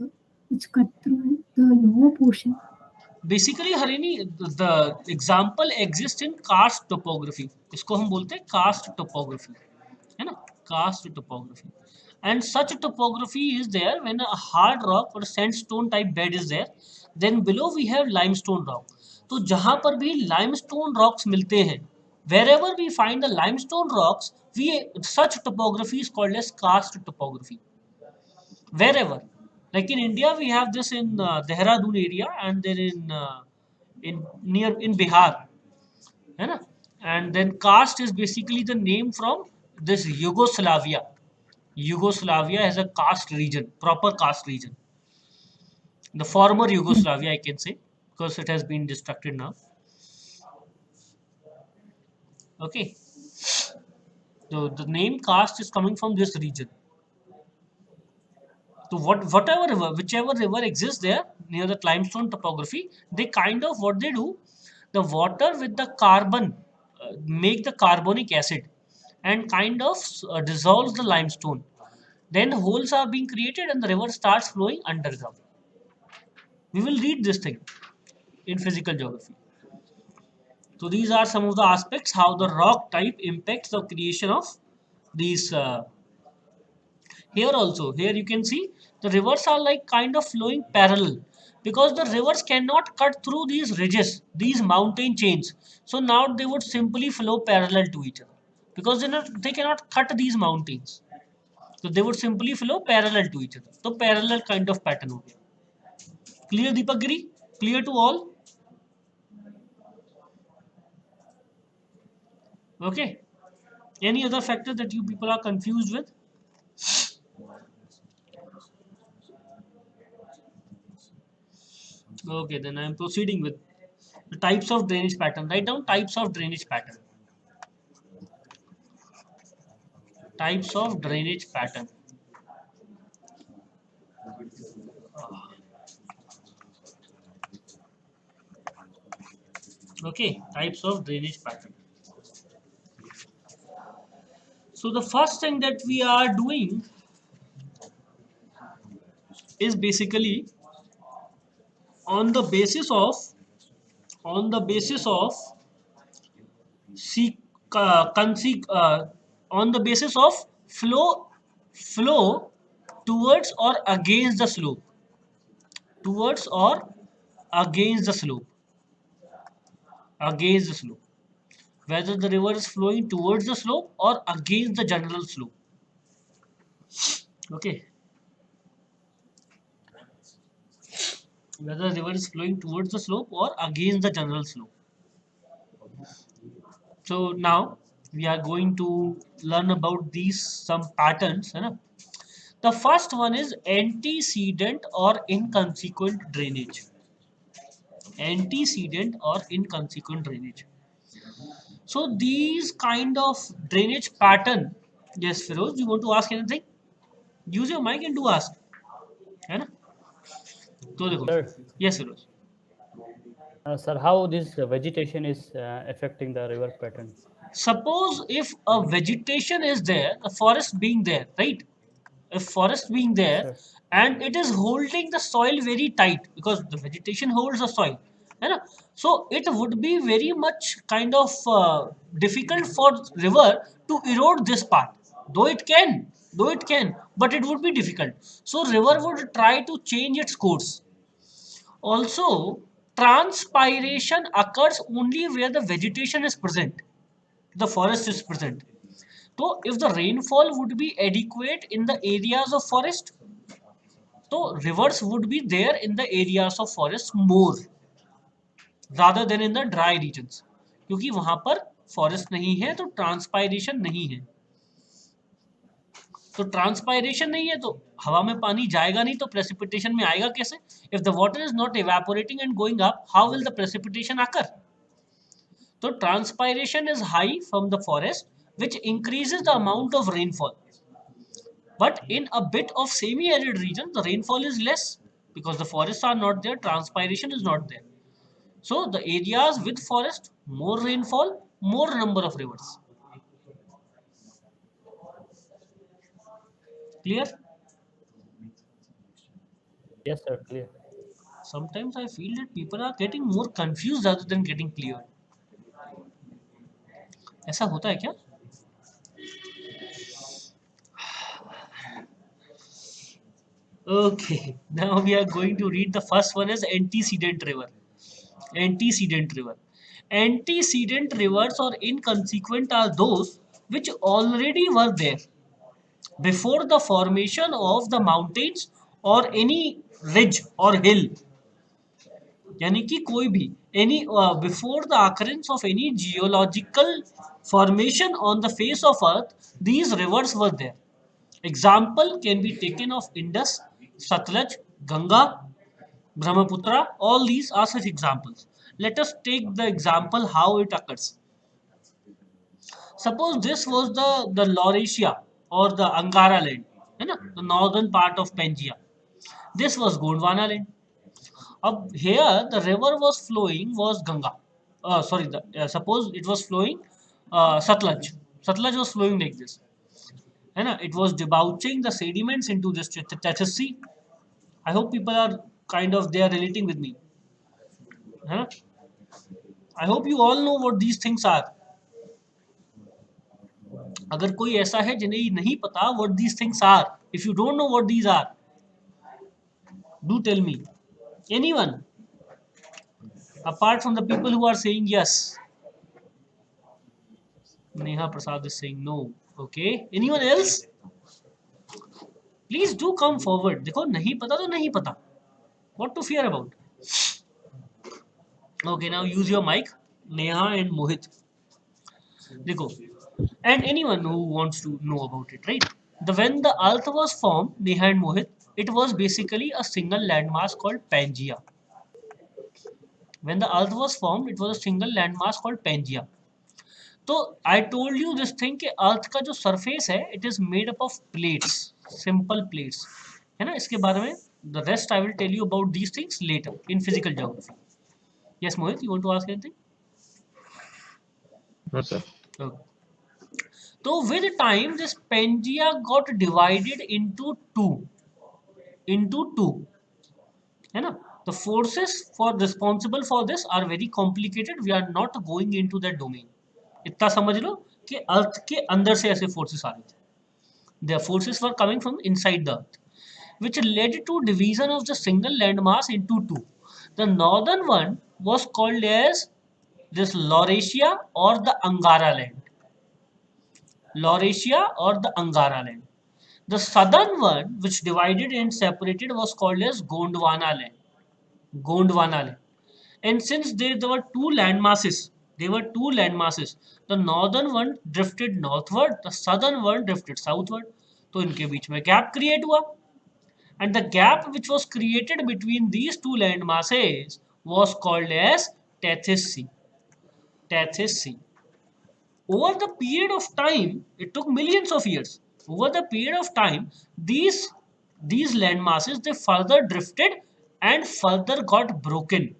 which cut through the lower portion. Basically Harini, the example exists in karst topography. इसको हम बोलते हैं karst topography, है ना? Karst topography. And such topography is there when a hard rock or sandstone type bed is there. Then below we have limestone rock. तो जहाँ पर भी limestone rocks मिलते हैं, wherever we find the limestone rocks, such topography is called as karst topography. Wherever, like in India, we have this in Dehradun area, and then in near in Bihar, है ना? And then karst is basically the name from this Yugoslavia. Yugoslavia has a karst region, proper karst region. The former Yugoslavia, I can say, because it has been destructed now. Okay. So the name karst is coming from this region. So whatever river, whichever river exists there near the limestone topography, they kind of what they do, the water with the carbon make the carbonic acid and kind of dissolves the limestone. Then holes are being created and the river starts flowing underground. We will read this thing in physical geography. So these are some of the aspects how the rock type impacts the creation of these. Here also, here you can see the rivers are like kind of flowing parallel. because the rivers cannot cut through these ridges, these mountain chains. So now they would simply flow parallel to each other because they cannot cut these mountains. So they would simply flow parallel to each other. So parallel kind of pattern हो गया. Clear Deepak Giri? Clear to all? Okay. Any other factor that you people are confused with? Okay, then I am proceeding with the types of drainage pattern. Write down types of drainage pattern. Types of drainage pattern. Okay, types of drainage pattern. So the first thing that we are doing is basically on the basis of on the basis of see on the basis of flow towards or against the slope, towards or against the slope, against the slope, whether the river is flowing towards the slope or against the general slope. Okay, whether the river is flowing towards the slope or against the general slope. So now we are going to learn about these some patterns, है ना? The first one is antecedent or inconsequent drainage. Antecedent or inconsequent drainage. So these kind of drainage pattern. Yes, Feroz, you want to ask anything? Use your mic and do ask. है ना? तो देखो. Sir. Yes, Feroz. Sir, how this vegetation is affecting the river pattern? Suppose if a vegetation is there, a forest being there, right? A forest being there, Yes, and it is holding the soil very tight because the vegetation holds the soil, है ना? So it would be very much kind of difficult for river to erode this part. Though it can, but it would be difficult. So river would try to change its course. Also, transpiration occurs only where the vegetation is present, the forest is present. So if the rainfall would be adequate in the areas of forest, so rivers would be there in the areas of forest more rather than in the dry regions, क्योंकि वहां पर forest नहीं है तो transpiration नहीं है. तो transpiration नहीं है तो हवा में पानी जाएगा नहीं तो प्रेसिपिटेशन में आएगा कैसे? If the water is not evaporating and going up, how will the precipitation occur? So transpiration is high from the forest, which increases the amount of rainfall. But in a bit of semi-arid region, the rainfall is less because the forests are not there, transpiration is not there. So the areas with forest, more rainfall, more number of rivers. Clear? yes, sir, clear. Sometimes I feel that people are getting more confused rather than getting clear. ऐसा होता है क्या? Okay, now we are going to read the first one as antecedent river. Antecedent river. Antecedent rivers or inconsequent are those which already were there before the formation of the mountains or any ridge or hill. यानी कि कोई भी any before the occurrence of any geological formation on the face of earth, these rivers were there. Example can be taken of Indus, Satluj, Ganga, Brahmaputra. All these are such examples. Let us take the example how it occurs. Suppose this was the Laurasia or the Angara land, है ना? The northern part of Pangaea. This was Gondwana land. Up here, the river was flowing was Ganga. Sorry, suppose it was flowing Satluj. Satluj was flowing like this. है ना? It was debauching the sediments into this Tethys Sea. I hope people are kind of they are relating with me. है ना? I hope you all know what these things are. अगर कोई ऐसा है जिन्हें नहीं पता what these things are, if you don't know what these are, do tell me. Anyone apart from the people who are saying yes? Neha Prasad is saying no. Okay, anyone else? Please do come forward. देखो नहीं पता तो नहीं पता. What to fear about? Okay, now use your mic, Neha and Mohit. देखो, and anyone who wants to know about it, right? When the Earth was formed, Neha and Mohit, it was basically a single landmass called Pangea. When the Earth was formed, it was a single landmass called Pangea. तो I told you this thing कि Earth का जो surface है, it is made up of plates, simple plates, है ना? इसके बारे में the rest I will tell you about these things later in physical geography. Yes, Mohit, you want to ask anything? No, sir. Okay. So with time, this Pangea got divided into two. है ना? The forces for responsible for this are very complicated. We are not going into that domain. इतना समझ लो कि अर्थ के अंदर से ऐसे forces आ रहे थे. The forces were coming from inside the earth, which led to division of the single landmass into two. The northern one was called as this Laurasia or the Angara land. Laurasia or the Angara land. The southern one, which divided and separated, was called as Gondwana land. Gondwana land. And since there were two landmasses, the northern one drifted northward, the southern one drifted southward. तो इनके बीच में gap create हुआ. And the gap which was created between these two landmasses was called as Tethys Sea. Tethys Sea. Over the period of time, it took millions of years. Over the period of time, these landmasses, they further drifted and further got broken.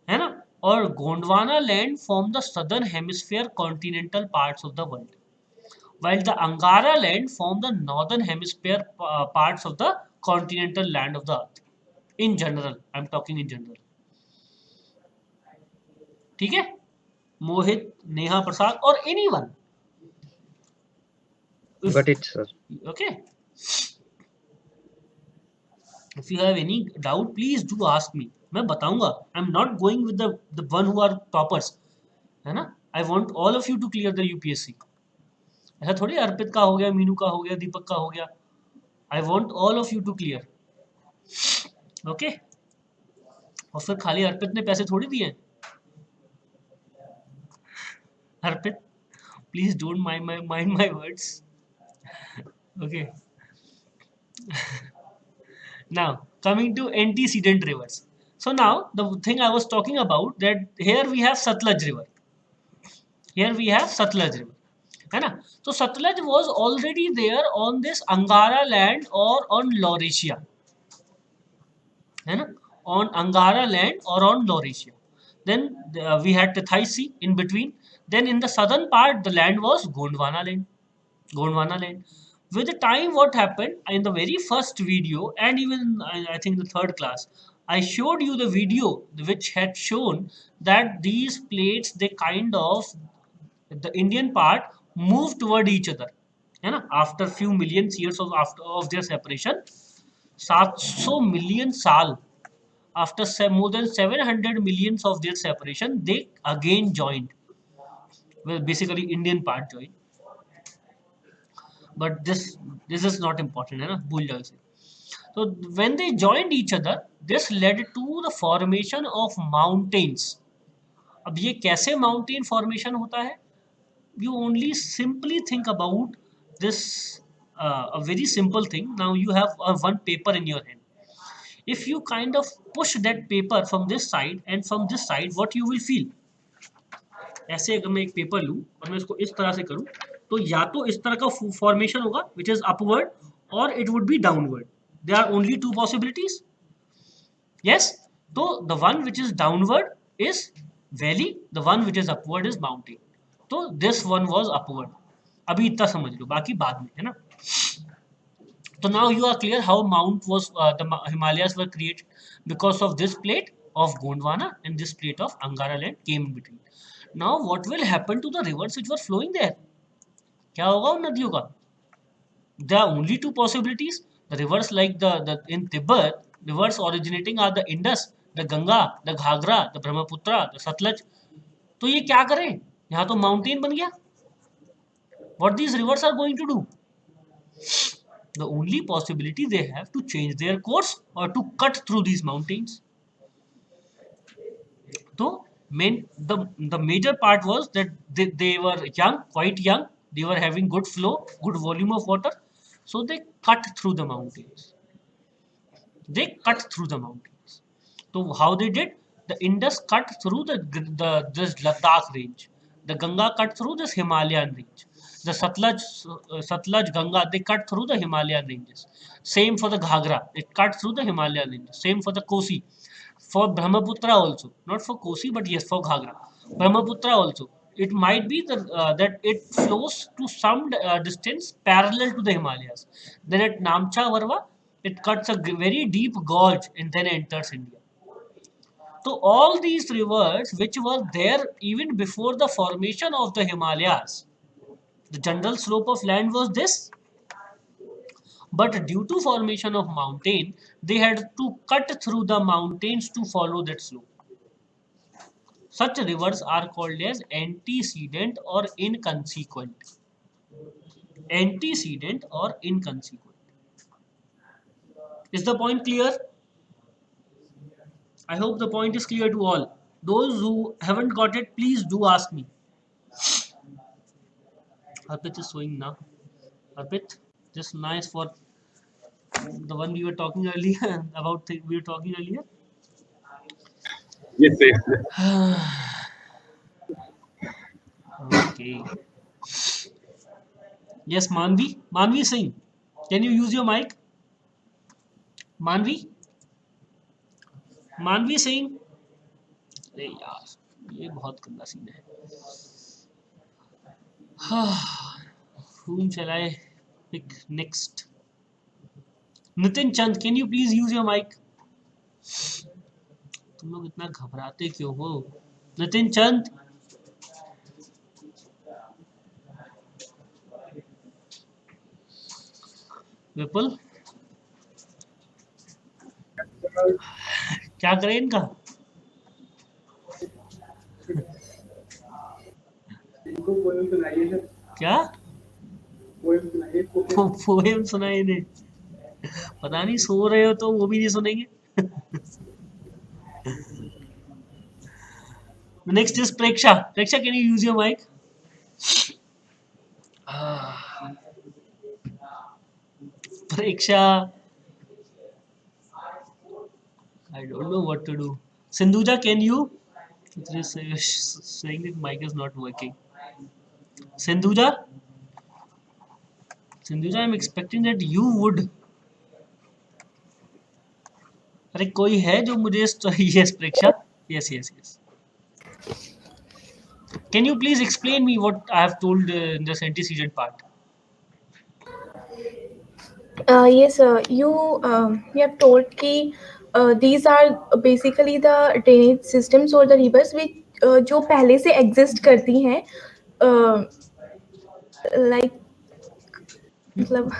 है ना? और Gondwana land formed the southern hemisphere continental parts of the world, while the Angara land formed the northern hemisphere parts of the continental land of the earth. In general, I'm talking in general. ठीक है? Mohit, Neha Prasad, or anyone. Got it, sir. Okay. If you have any doubt, please do ask me. मैं बताऊंगा. I'm not going with the one who are toppers. है ना? I want all of you to clear the UPSC. ऐसा थोड़ी अर्पित का हो गया, मीनू का हो गया, दीपक का हो गया. I want all of you to clear. Okay? और फिर खाली अर्पित ने पैसे थोड़ी दिए हैं. Arpit, please don't mind my words. Okay. Now, coming to antecedent rivers. So now, the thing I was talking about, that here we have Satluj river. है ना? So Satluj was already there on this Angara land or on Laurasia. है ना? On Angara land or on Laurasia. Then we had Tethys Sea in between. Then in the southern part, the land was Gondwana land. With the time, what happened in the very first video, and even I think the third class, I showed you the video which had shown that these plates, they kind of, the Indian part moved toward each other. है ना? After few million years of their separation, 700 million साल, after more than 700 millions of their separation, they again joined. Well, basically Indian part joined. But this is not important, है ना? भूल जाओ इसे. So when they joined each other, this led to the formation of mountains. अब ये कैसे mountain formation होता है? You only simply think about this, a very simple thing. Now you have one paper in your hand. If you kind of push that paper from this side and from this side, what you will feel? ऐसे अगर मैं एक paper लूं और मैं इसको इस तरह से करूं, तो या तो इस तरह का फॉर्मेशन होगा which is upward, or it would be downward. There are only two possibilities. Yes, so the one which is downward is valley, the one which is upward is mountain. तो this one was upward. अभी इतना समझ लो, बाकी बाद में, है ना? So now you are clear how the Himalayas were created because of this plate of Gondwana and this plate of Angara land came in between. Now what will happen to the rivers which were flowing there? क्या होगा उन नदियों का? There are only two possibilities. The rivers like the in Tibet, rivers originating are the Indus, the Ganga, the Ghagra, the Brahmaputra, the Satluj. तो ये क्या करें? यहाँ तो mountain बन गया. What these rivers are going to do? The only possibility they have to change their course or to cut through these mountains. So the major part was that they were young, quite young. They were having good flow, good volume of water. So they cut through the mountains. They cut through the mountains. So how they did? The Indus cut through this Ladakh range. The Ganga cut through this Himalayan range. The Satluj Ganga, they cut through the Himalayan ranges. Same for the Ghagra, it cut through the Himalayan ranges. Same for the Kosi. For Brahmaputra also, not for Kosi, but yes, for Ghagra. Brahmaputra also. It might be that it flows to some distance parallel to the Himalayas. Then at Namcha Varva, it cuts a very deep gorge and then enters India. So all these rivers which were there even before the formation of the Himalayas, the general slope of land was this, but due to formation of mountain, they had to cut through the mountains to follow that slope. Such rivers are called as antecedent or inconsequent. Antecedent or inconsequent. Is the point clear? I hope the point is clear to all. Those who haven't got it, please do ask me. Arpit is showing now. Arpit, just nice for the one we were talking earlier about. We were talking earlier. Yes, sir. Okay. Yes, Manvi. Manvi Singh. Can you use your mic? Manvi? Manvi Singh. अरे यार ये बहुत गंदा scene है. Whom shall I pick next? Nitin Chand, can you please use your mic? तुम लोग इतना घबराते क्यों हो? नितिन चंद. विपुल क्या करें इनका? क्या पोएम सुनाए इन्हें? पता नहीं सो रहे हो तो वो भी नहीं सुनेंगे. Next is Preksha. Preksha, can you use your mic? Preksha. I don't know what to do. Sindhuja, can you? It is saying that mic is not working. Sindhuja? Sindhuja, I'm expecting that you would. अरे कोई है जो मुझे yes Preksha? Yes. Can you please explain me what I have told in this antecedent part? Yes, you have told कि these are basically the drainage systems or the rivers which जो पहले से exist करती हैं, like मतलब.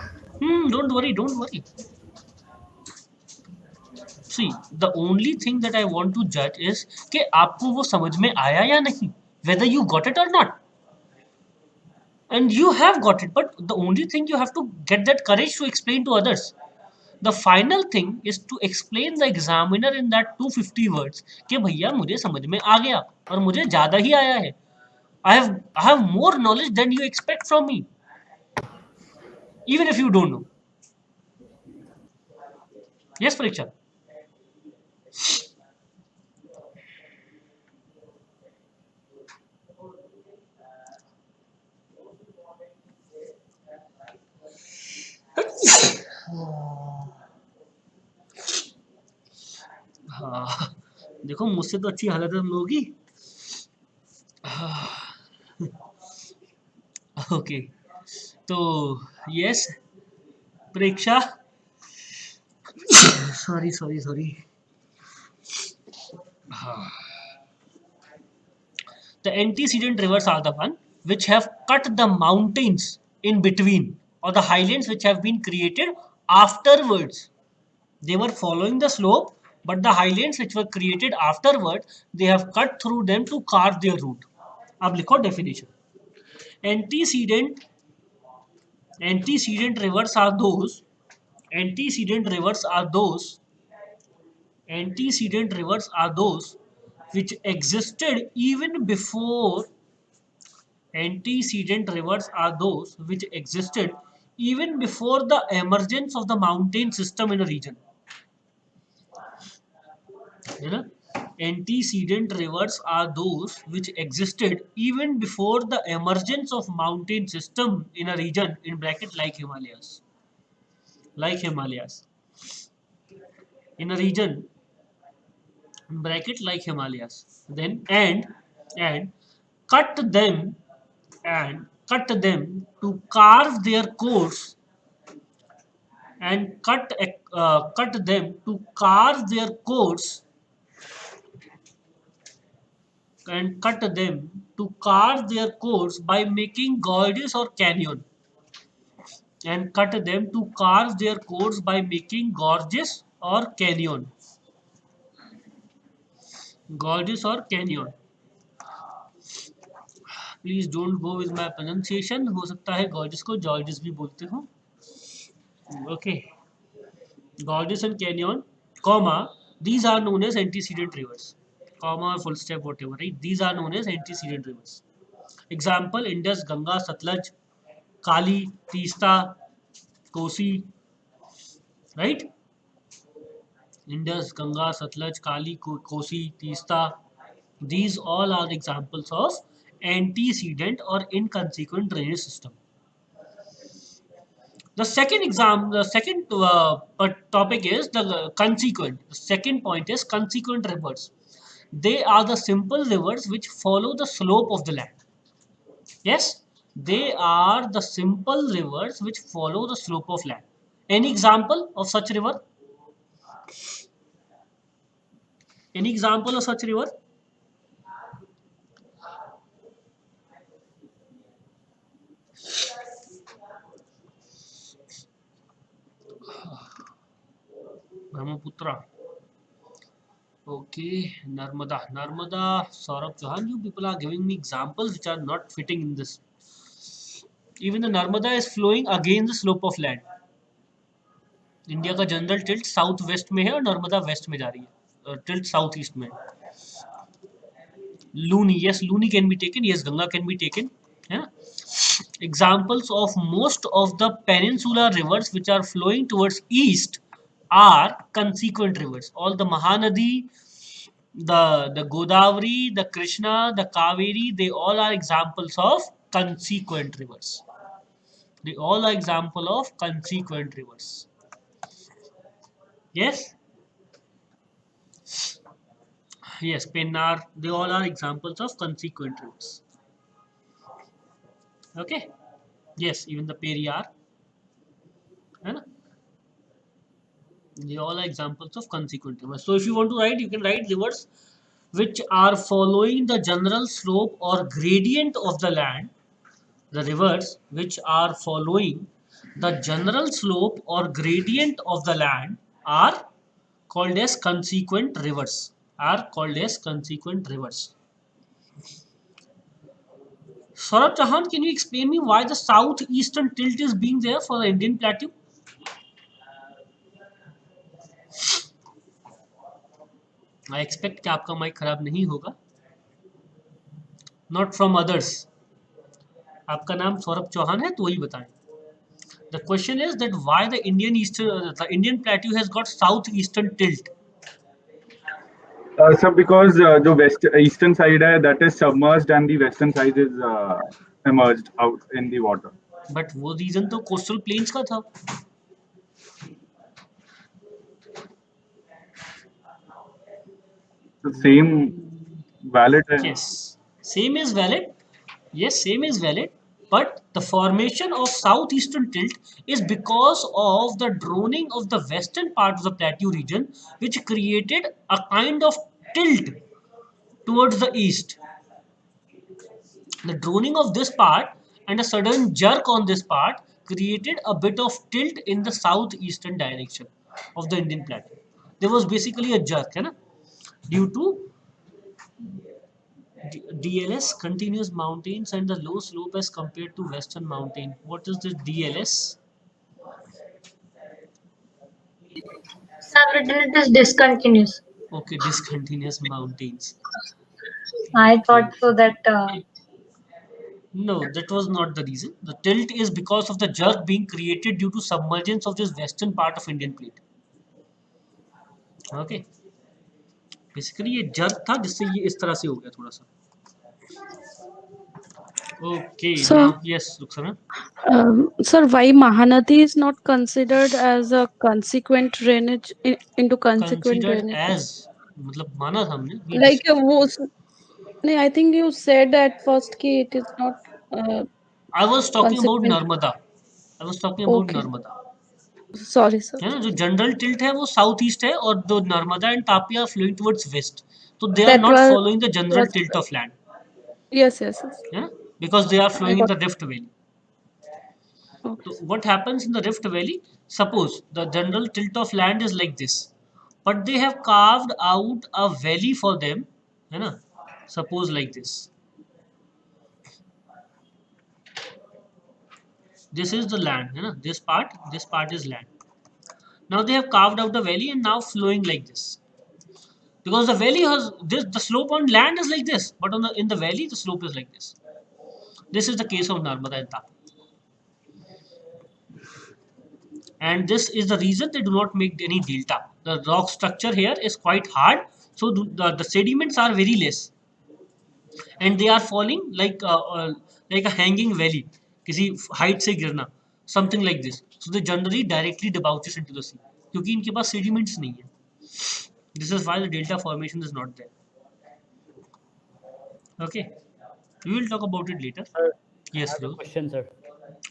Don't worry. See, the only thing that I want to judge is कि आपको वो समझ में आया या नहीं, whether you got it or not. And you have got it, but the only thing you have to get that courage to explain to others. The final thing is to explain the examiner in that 250 words कि भैया मुझे समझ में आ गया और मुझे ज़्यादा ही आया है. I have more knowledge than you expect from me, even if you don't know. Yes, Pariksha. हाँ, देखो मुझसे तो अच्छी हालत है तुम लोगों की. ओके, तो yes Preksha. Sorry. The antecedent rivers are the one which have cut the mountains in between or the highlands which have been created afterwards. They were following the slope, but the highlands which were created afterward, they have cut through them to carve their route. अब लिखो definition. Antecedent antecedent rivers are those antecedent rivers are those antecedent rivers are those which existed even before antecedent rivers are those which existed even before the emergence of the mountain system in a region. You know? Antecedent rivers are those which existed even before the emergence of mountain system in a region in bracket like Himalayas. Like Himalayas. In a region in bracket like Himalayas. Then and cut them to carve their course and cut them to carve their course and cut them to carve their course by making gorges or canyon and cut them to carve their course by making gorges or canyon. Please don't go with my pronunciation. हो सकता है gorges को Georges भी बोलते हो. Okay. Gorges and canyon, comma, these are known as antecedent rivers. Comma, full stop, whatever, right? These are known as antecedent rivers. Example, Indus, Ganga, Satluj, Kali, Teesta, Kosi, right? Indus, Ganga, Satluj, Kali, Kosi, Teesta. These all are examples of antecedent or inconsequent drainage system. The second topic is the consequent. The second point is consequent rivers. They are the simple rivers which follow the slope of the land. Yes, they are the simple rivers which follow the slope of land. Any example of such river? Any example of such river? Brahmaputra. Okay, Narmada. Narmada, Saurabh Chauhan, you people are giving me examples which are not fitting in this. Even the Narmada is flowing against the slope of land. India का general tilt south west में है और Narmada waste में जा रही है, tilt south east में. Luni, yes, Luni can be taken, yes, Ganga can be taken. Yeah. Examples of most of the peninsular rivers which are flowing towards east are consequent rivers. All the Mahanadi, the Godavari, the Krishna, the Kaveri, they all are examples of consequent rivers. They all are example of consequent rivers. Yes? Yes, Pennar, they all are examples of consequent rivers. Okay? Yes, even the Periyar. They all are examples of consequent rivers. So if you want to write, you can write rivers which are following the general slope or gradient of the land. The rivers which are following the general slope or gradient of the land are called as consequent rivers. Saurabh Chauhan, can you explain me why the southeastern tilt is being there for the Indian plateau? I expect कि आपका mic खराब नहीं होगा. Not from others. आपका नाम सौरभ चौहान है तो वही बताएं. The question is that why the Indian plateau has got southeastern tilt. Sir, because the west eastern side that is submerged and the western side is emerged out in the water. But वो reason तो coastal planes का था. The same valid. Yes, same is valid. Yes, same is valid. But the formation of southeastern tilt is because of the droning of the western part of the plateau region, which created a kind of tilt towards the east. The droning of this part and a sudden jerk on this part created a bit of tilt in the southeastern direction. of the Indian plateau. There was basically a jerk, है ना, due to DLS, continuous mountains and the low slope as compared to western mountain. What is this DLS? Sir, written it is discontinuous. Okay, discontinuous mountains. I thought so that. No, that was not the reason. The tilt is because of the jerk being created due to submergence of this western part of Indian plate. Okay. Basically ये jerk था जिससे ये इस तरह से हो गया थोड़ा सा. Okay, So, now yes, Ruxana. sir, why Mahanadi is not considered as a consequent drainage into consequent Considered drainage? as मतलब माना था हमने. Like no, I think you said at first कि it is not I was talking about consequent. Narmada. I was talking about Okay. Narmada. Sorry, sir. है ना, जो general tilt है वो साउथ ईस्ट है और जो Narmada and Tapi are flowing towards west, तो they are That not was following the general tilt of land. Yes, yes, yes. है ना, because they are I flowing in got the rift valley. okay. So what happens in the rift valley? Suppose the general tilt of land is like this, but they have carved out a valley for them, है ना, suppose like this. This is the land, है ना, this part is land. Now they have carved out the valley and now flowing like this. Because the valley has this, the slope on land is like this, but on in the valley the slope is like this. This is the case of Narmada and Tapi. And this is the reason they do not make any delta. The rock structure here is quite hard, so the sediments are very less, and they are falling like a hanging valley, किसी height से गिरना, something like this. So they generally directly debouches into the sea, क्योंकि इनके पास sediments नहीं है. This is why the delta formation is not there. Okay, we will talk about it later. Sir, Yes, I have a Rose. question, sir.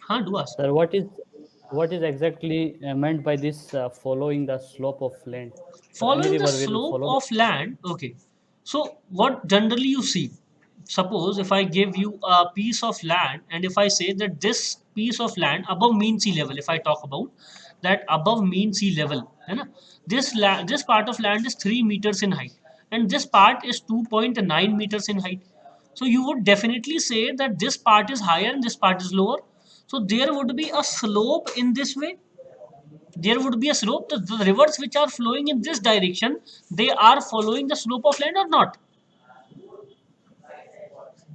हाँ, do ask. Sir, what is exactly meant by this following the slope of land? Following Any the river will slope follow of land. Okay, so what generally you see, suppose if I give you a piece of land and if I say that this piece of land above mean sea level, if I talk about that above mean sea level, है ना, this part of land is 3 meters in height and this part is 2.9 meters in height. So you would definitely say that this part is higher and this part is lower. So there would be a slope in this way. There would be a slope. The rivers which are flowing in this direction, they are following the slope of land or not?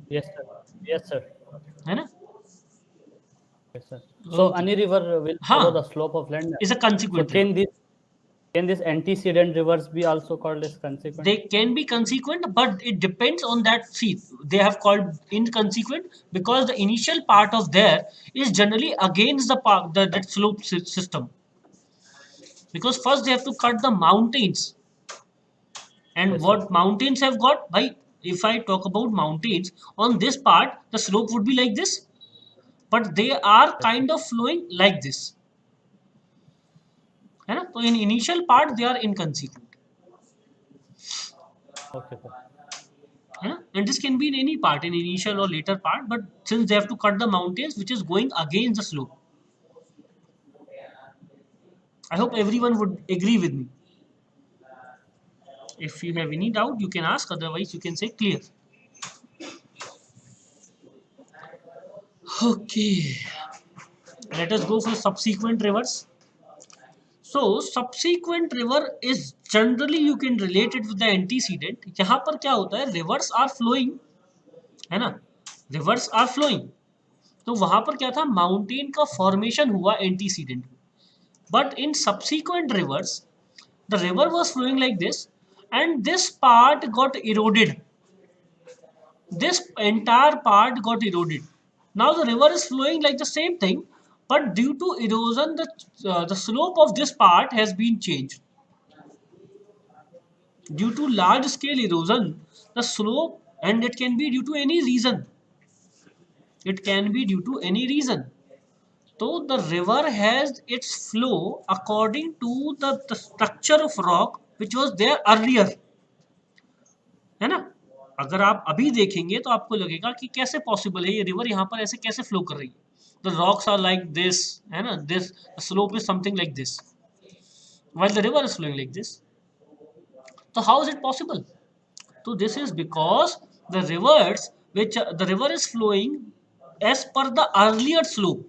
Yes, sir. Yes, sir. है ना? Yes, sir. So Okay. any river will हाँ, follow the slope of land. is a consequent. So can this antecedent rivers be also called as consequent? They can be consequent, but it depends on that. See, they have called inconsequent because the initial part of there is generally against the part that slope system. Because first they have to cut the mountains, and Yes, what sir. mountains have got by, if I talk about mountains on this part, the slope would be like this, but they are kind of flowing like this, है ना? So in initial part they are inconsequent, Okay, sir. है ना? And this can be in any part, in initial or later part, but since they have to cut the mountains which is going against the slope. I hope everyone would agree with me. If you have any doubt you can ask, otherwise you can say clear. Okay, let us go for subsequent rivers. So subsequent river is generally you can relate it with the antecedent. यहाँ पर क्या होता है, rivers are flowing, है ना, rivers are flowing. तो वहां पर क्या था, माउंटेन का फॉर्मेशन हुआ antecedent. But in subsequent rivers the river was flowing like this and this part got eroded. This entire part got eroded. Now the river is flowing like the same thing, but due to erosion, the slope of this part has been changed. Due to large scale erosion, the slope, and it can be due to any reason. It can be due to any reason. So the river has its flow according to the structure of rock which was there earlier. है ना? अगर आप अभी देखेंगे तो आपको लगेगा कि कैसे पॉसिबल है ये रिवर यहाँ पर ऐसे कैसे फ्लो कर रही है. The rocks are like this, है ना, this slope is something like this. while the river is flowing like this. So how is it possible? So this is because the rivers which the river is flowing as per the earlier slope.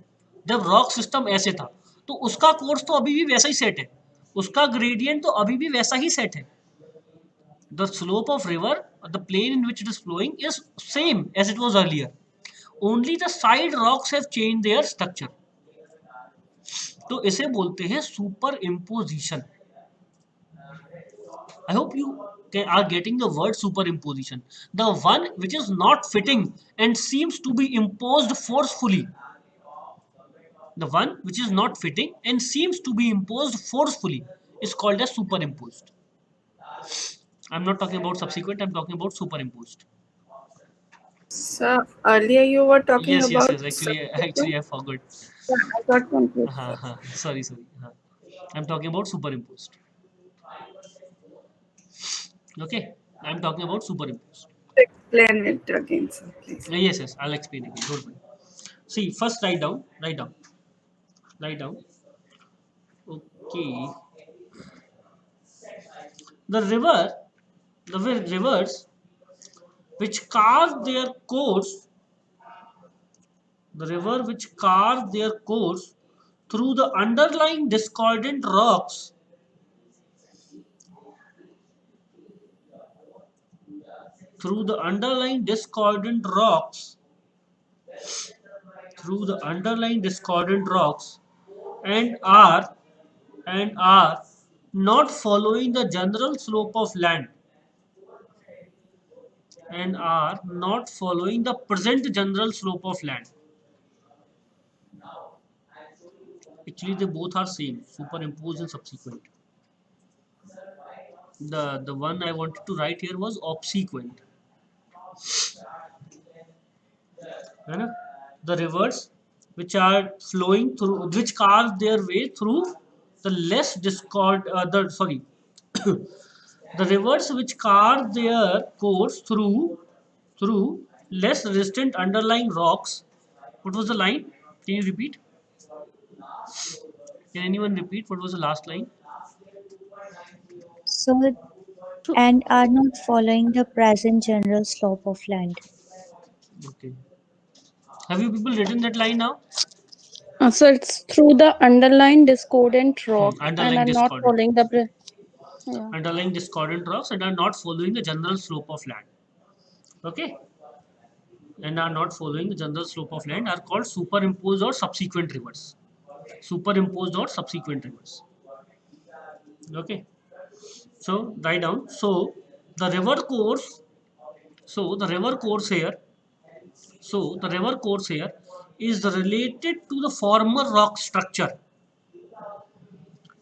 जब rock system ऐसे था तो उसका course तो अभी भी वैसा ही set है, उसका ग्रेडियंट तो अभी भी वैसा ही सेट है. The slope of river, the plane in which it is flowing is same as it was earlier. Only the side rocks have changed their structure. तो इसे बोलते हैं super imposition. I hope you are getting the word superimposition. The one which is not fitting and seems to be imposed forcefully. The one which is not fitting and seems to be imposed forcefully is called as superimposed. I'm not talking about subsequent, I'm talking about superimposed. So earlier you were talking Yes, about actually I forgot. Yeah, I got confused. Sorry. I'm talking about superimposed. Okay, I'm talking about superimposed. Explain it again, sir, please. Yes, I'll explain again. Don't worry. See, first write down. Okay. The rivers which carve their course, the river which carve their course through the underlying discordant rocks, through the underlying discordant rocks, and are not following the general slope of land, and are not following the present general slope of land. Actually, they both are same, superimposed and subsequent. The one I wanted to write here was obsequent. है ना? The rivers which are flowing through, which carve their way through the less the rivers which carve their course through less resistant underlying rocks. What was the line? Can you repeat? Can anyone repeat what was the last line? So, and are not following the present general slope of land. Okay. Have you people written that line now? So it's through the underlying discordant rock and Underlying are not discordant. following the. Yeah. Underlying discordant rocks and are not following the general slope of land. Okay? And are not following the general slope of land are called superimposed or subsequent rivers. Superimposed or subsequent rivers. Okay? So write down. So the river course. So the river course here. So the river course here is related to the former rock structure.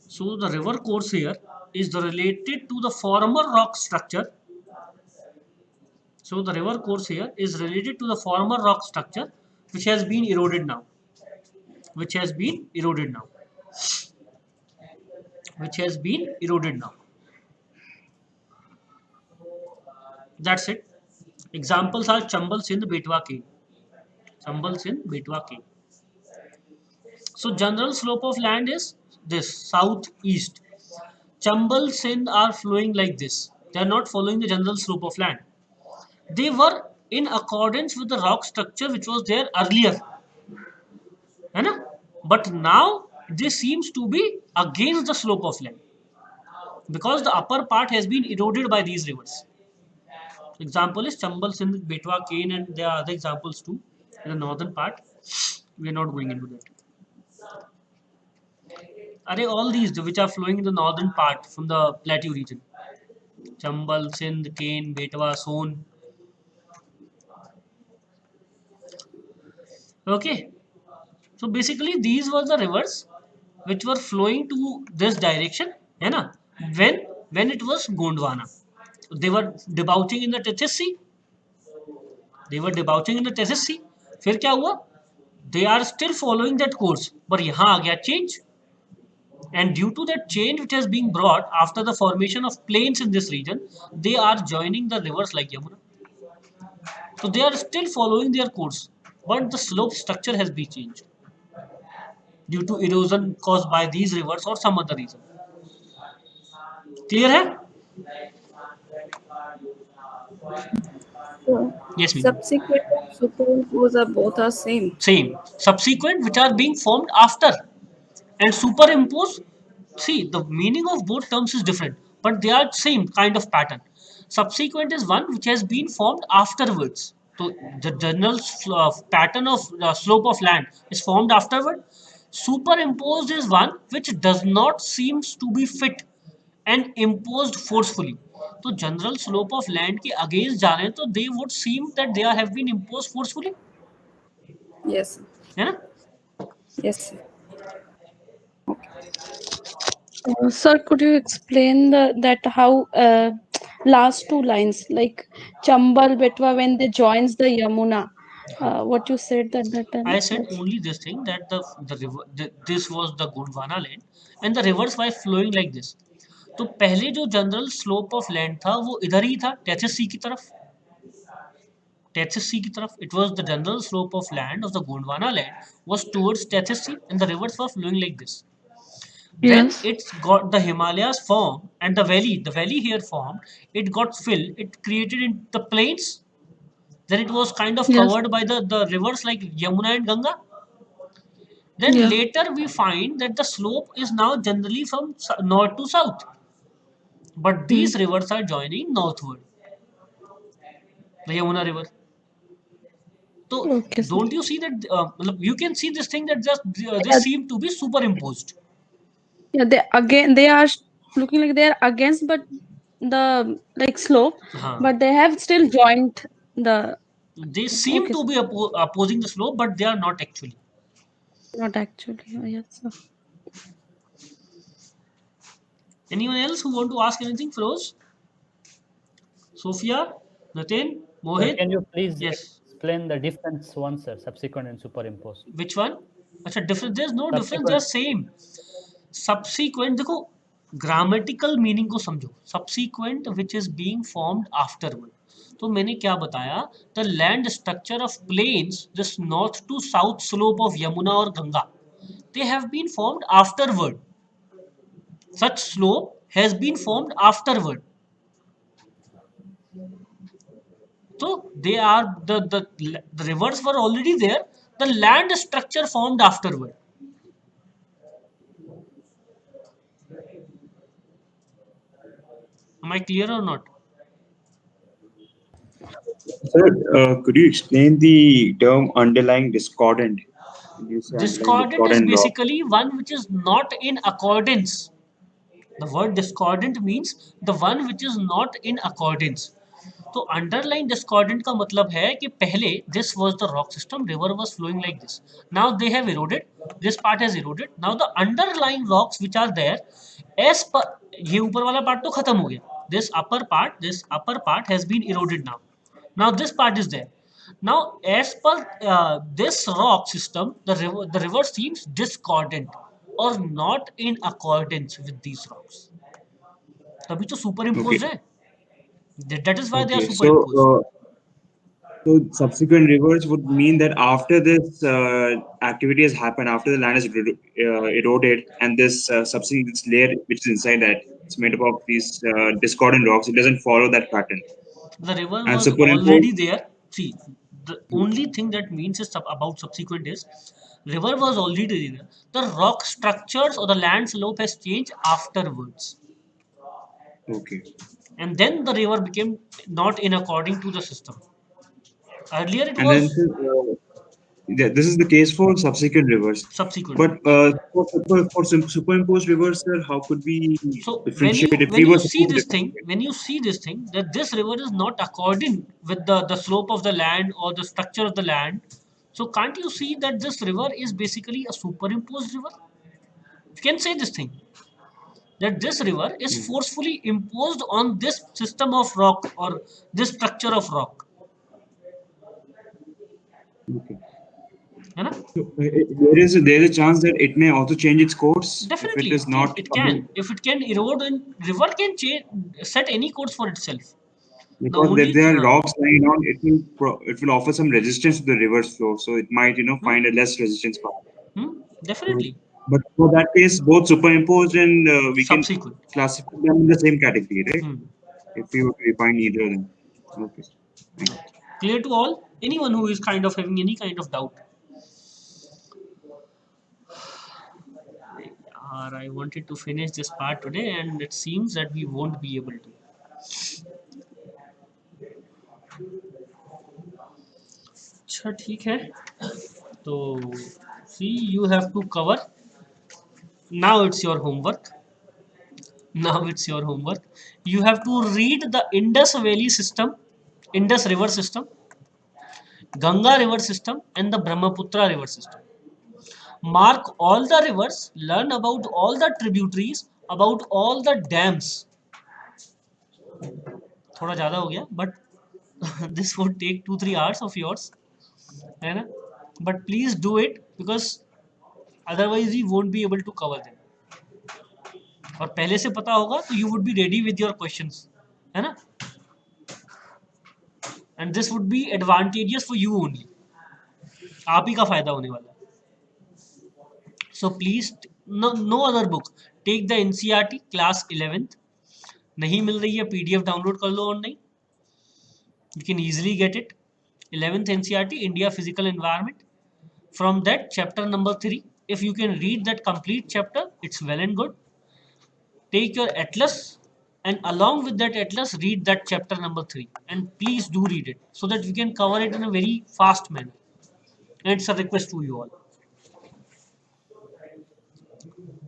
So the river course here is related to the former rock structure. So the river course here is related to the former rock structure which has been eroded now. Which has been eroded now. Which has been eroded now. That's it. Examples are Chambal Sindh Betwa Cave. Chambal Sindh Betwa Cave. So general slope of land is this, southeast. Chambal Sindh are flowing like this. They are not following the general slope of land. They were in accordance with the rock structure which was there earlier. But now this seems to be against the slope of land because the upper part has been eroded by these rivers. Example is Chambal Sindh Betwa Cane, and there are other examples too in the northern part. We are not going into that. Are all these which are flowing in the northern part from the plateau region? Chambal, Sindh, Cane, Betwa, Son. Okay. So basically these were the rivers which were flowing to this direction, when it was Gondwana. They were debouching in the Tethys Sea. फिर क्या हुआ? They are still following that course, but यहाँ आ गया change. And due to that change which has been brought after the formation of plains in this region, they are joining the rivers like Yamuna. So they are still following their course, but the slope structure has been changed due to erosion caused by these rivers or some other reason. Clear है? So, Yes, ma'am. subsequent and superimpose are both are same. Same. Subsequent, which are being formed after, and superimpose. See, the meaning of both terms is different, but they are same kind of pattern. Subsequent is one which has been formed afterwards. So the general pattern of slope of land is formed afterward. Superimposed is one which does not seems to be fit and imposed forcefully. तो general slope of land के against जा रहे हैं तो they would seem that they have been imposed forcefully. Yes. है ना? Yes. Sir, could you explain that how last two lines like Chambal Betwa when they joins the Yamuna, what you said that time? I said only this thing that the river this was the Gondwana land and the rivers were flowing like this. तो पहले जो general slope of land था वो इधर ही था Tethys sea की तरफ. Tethys Sea की तरफ. It was the general slope of land of the Gondwana land was towards Tethys Sea and the rivers were flowing like this. When Yes. it's got the Himalayas formed and the valley here formed, it got filled, it created in the plains. Then it was kind of Yes. covered by the rivers like Yamuna and Ganga. Then Yeah. later we find that the slope is now generally from north to south. But these rivers are joining northward. The Yamuna river. So Okay, sir. don't you see that you can see this thing that just they Yeah. seem to be superimposed. Yeah, they are looking like they are against, but the like slope, Huh. but they have still joined the. They seem Okay, to sir. be opposing the slope, but they are not actually. Not actually. Oh, yes, sir. Anyone else who want to ask anything? Feroz, Sophia, Natin, Sir, Mohit. can you please Yes. explain the difference once, sir, subsequent and superimposed? Which one? अच्छा difference. There's no difference. Subsequent. They're same. Subsequent देखो grammatical meaning को समझो. Subsequent which is being formed afterward. तो मैंने क्या बताया? The land structure of plains, this north to south slope of Yamuna or Ganga, they have been formed afterward. Such slope has been formed afterward. So they are the rivers were already there. The land structure formed afterward. Am I clear or not? Sir, could you explain the term underlying discordant? You say underlying Discordant is discordant law. basically one which is not in accordance. The word discordant means the one which is not in accordance. तो underline discordant का मतलब है कि पहले this was the rock system, river was flowing like this, now they have eroded, this part has eroded, now the underlying rocks which are there as per, ये ऊपर वाला part तो खत्म हो गया, this upper part has been eroded, now this part is there. Now, as per this rock system, the river seems discordant or not in accordance with these rocks. तभी तो superimposed Okay. है. That is why they are Okay. superimposed. So subsequent rivers would mean that after this activity has happened, after the land is eroded, and this subsequent layer which is inside that, it's made up of these discordant rocks. It doesn't follow that pattern. The river And was superimposed. already there. See, the only thing that means is about subsequent is river was already there. The rock structures or the land slope has changed afterwards. Okay. And then the river became not in according to the system. Earlier it And was then this is the case for subsequent rivers. subsequent. But for superimposed rivers, sir, how could we So differentiate if when we you were see supposed this to thing, that this river is not according with the slope of the land or the structure of the land, so can't you see that this river is basically a superimposed river? You can say this thing, that this river is forcefully imposed on this system of rock or this structure of rock. Okay. है ना? So, there is a chance that it may also change its course Definitely, if it is not. it can. If it can erode, and river can change, set any course for itself. Because if there are rocks lying on, it will offer some resistance to the river's flow, so it might find a less resistance path. Definitely. But for that case, both superimposed and we can Subsequent. classify them in the same category, right? Hmm. If we were to define either of them. Okay. Thank you. Clear to all? Anyone who is kind of having any kind of doubt? I wanted to finish this part today and it seems that we won't be able to. अच्छा ठीक है तो see you have to cover now it's your homework you have to read the Indus Valley system, Indus river system, Ganga river system and the Brahmaputra river system. Mark all the rivers, learn about all the tributaries, about all the dams. थोड़ा ज़्यादा हो गया but this would take 2-3 hours of yours है ना, but please do it because otherwise we won't be able to cover them. और पहले से पता होगा तो you would be ready with your questions है ना, and this would be advantageous for you only, आप ही का फायदा होने वाला है. So please no other book, take the NCERT class 11th. नहीं मिल रही है PDF डाउनलोड कर लो online, you can easily get it. 11th NCERT India Physical Environment, from that chapter number 3 if you can read that complete chapter it's well and good. Take your atlas and along with that atlas read that chapter number 3 and please do read it so that we can cover it in a very fast manner, and it's a request to you all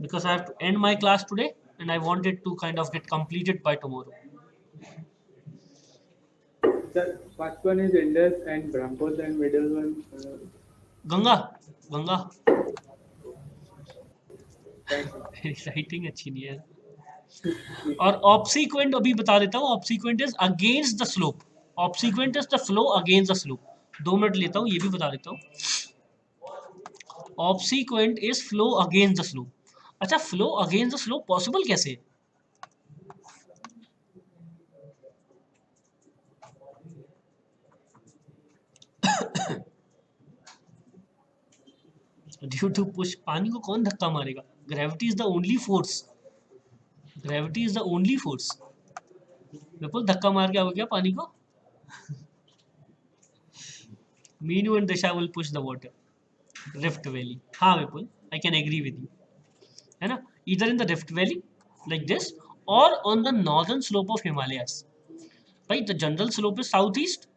because I have to end my class today and I want it to kind of get completed by tomorrow. Sir, first one is Indus and Brahmaputra and middle one. Ganga Thanks. Writing अच्छी नहीं है. और obsequent अभी बता देता हूँ, obsequent is against the slope, obsequent is the flow against the slope. 2 minute लेता हूँ, ये भी बता देता हूँ. Obsequent is flow against the slope. अच्छा, flow against the slope possible कैसे है? Due to push. पानी को कौन धक्का मारेगा? Gravity is the only force, gravity is the only force. विपुल धक्का मार के आओगे क्या पानी को? Meenu and Disha will push the water. Rift valley, हाँ Vipul, I can agree with you, है ना. इधर in the rift valley like this और on the northern slope of Himalayas, right. The general slope is south east.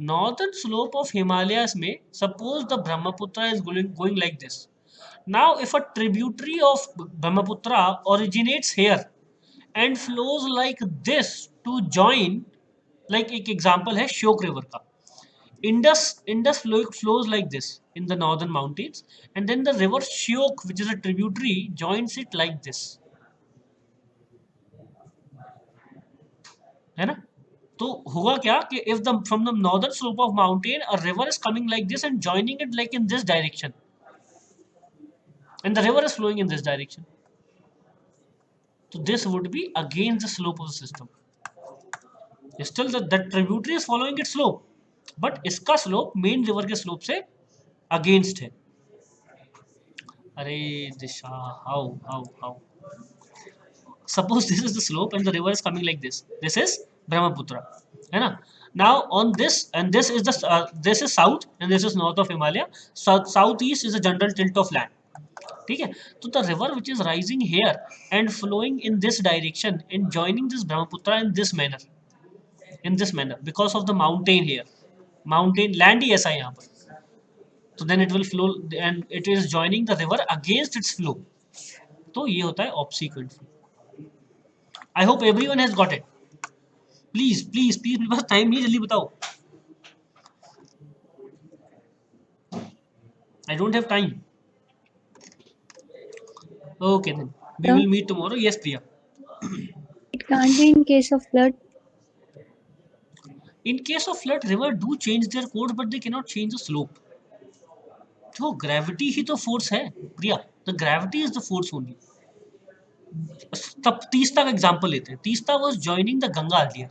Northern slope of Himalayas में suppose the Brahmaputra is going like this. Now, if a tributary of Brahmaputra originates here and flows like this to join, like एक example है Shyok river का. Indus flows like this in the northern mountains, and then the river Shyok, which is a tributary, joins it like this. है ना? तो होगा क्या कि if the from the northern slope of mountain a river is coming like this and joining it like in this direction, and the river is flowing in this direction. So this would be against the slope of the system. Still the tributary is following its slope, but इसका slope main river के slope से against है. अरे दिशा, how? Suppose this is the slope and the river is coming like this. This is Brahmaputra, है ना? Now on this, and this is the this is south and this is north of Himalaya. Southeast is a general tilt of land. ठीक है, तो the river which is rising here and flowing in this direction and joining this Brahmaputra in this manner because of the mountain here, mountain land ही ऐसा है यहाँ पर, तो then it will flow and it is joining the river against its flow. तो ये होता है obsequent flow. I hope everyone has got it. Please मेरे पास टाइम नहीं, जल्दी बताओ. I don't have time. Okay, then we will meet tomorrow. Yes, Priya. It can't be in case of flood. In case of flood, river do change their course, but they cannot change the slope. So gravity ही तो force है, Priya. The gravity is the force only. तब तीस्ता का example लेते हैं. Teesta was joining the Ganga earlier.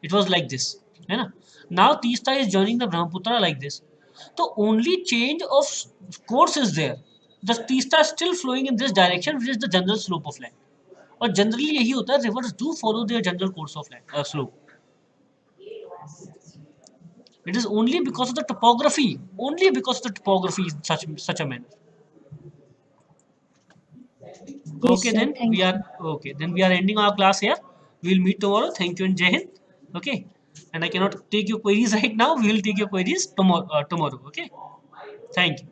It was like this, है ना? Now Teesta is joining the Brahmaputra like this. तो only change of course is there. the Teesta is still flowing in this direction, which is the general slope of land. और generally यही होता है, rivers do follow their general course of land, slope. It is only because of the topography, is such a manner. Yes, Okay, sir. then Thank we are you. okay. Then we are ending our class here. We will meet tomorrow. Thank you and Jai Hind. Okay, and I cannot take your queries right now. We will take your queries tomorrow. Tomorrow. Okay. Thank you.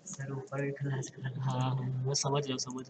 Sir ऊपर भी class कर हाँ हाँ मैं समझ रहा हूँ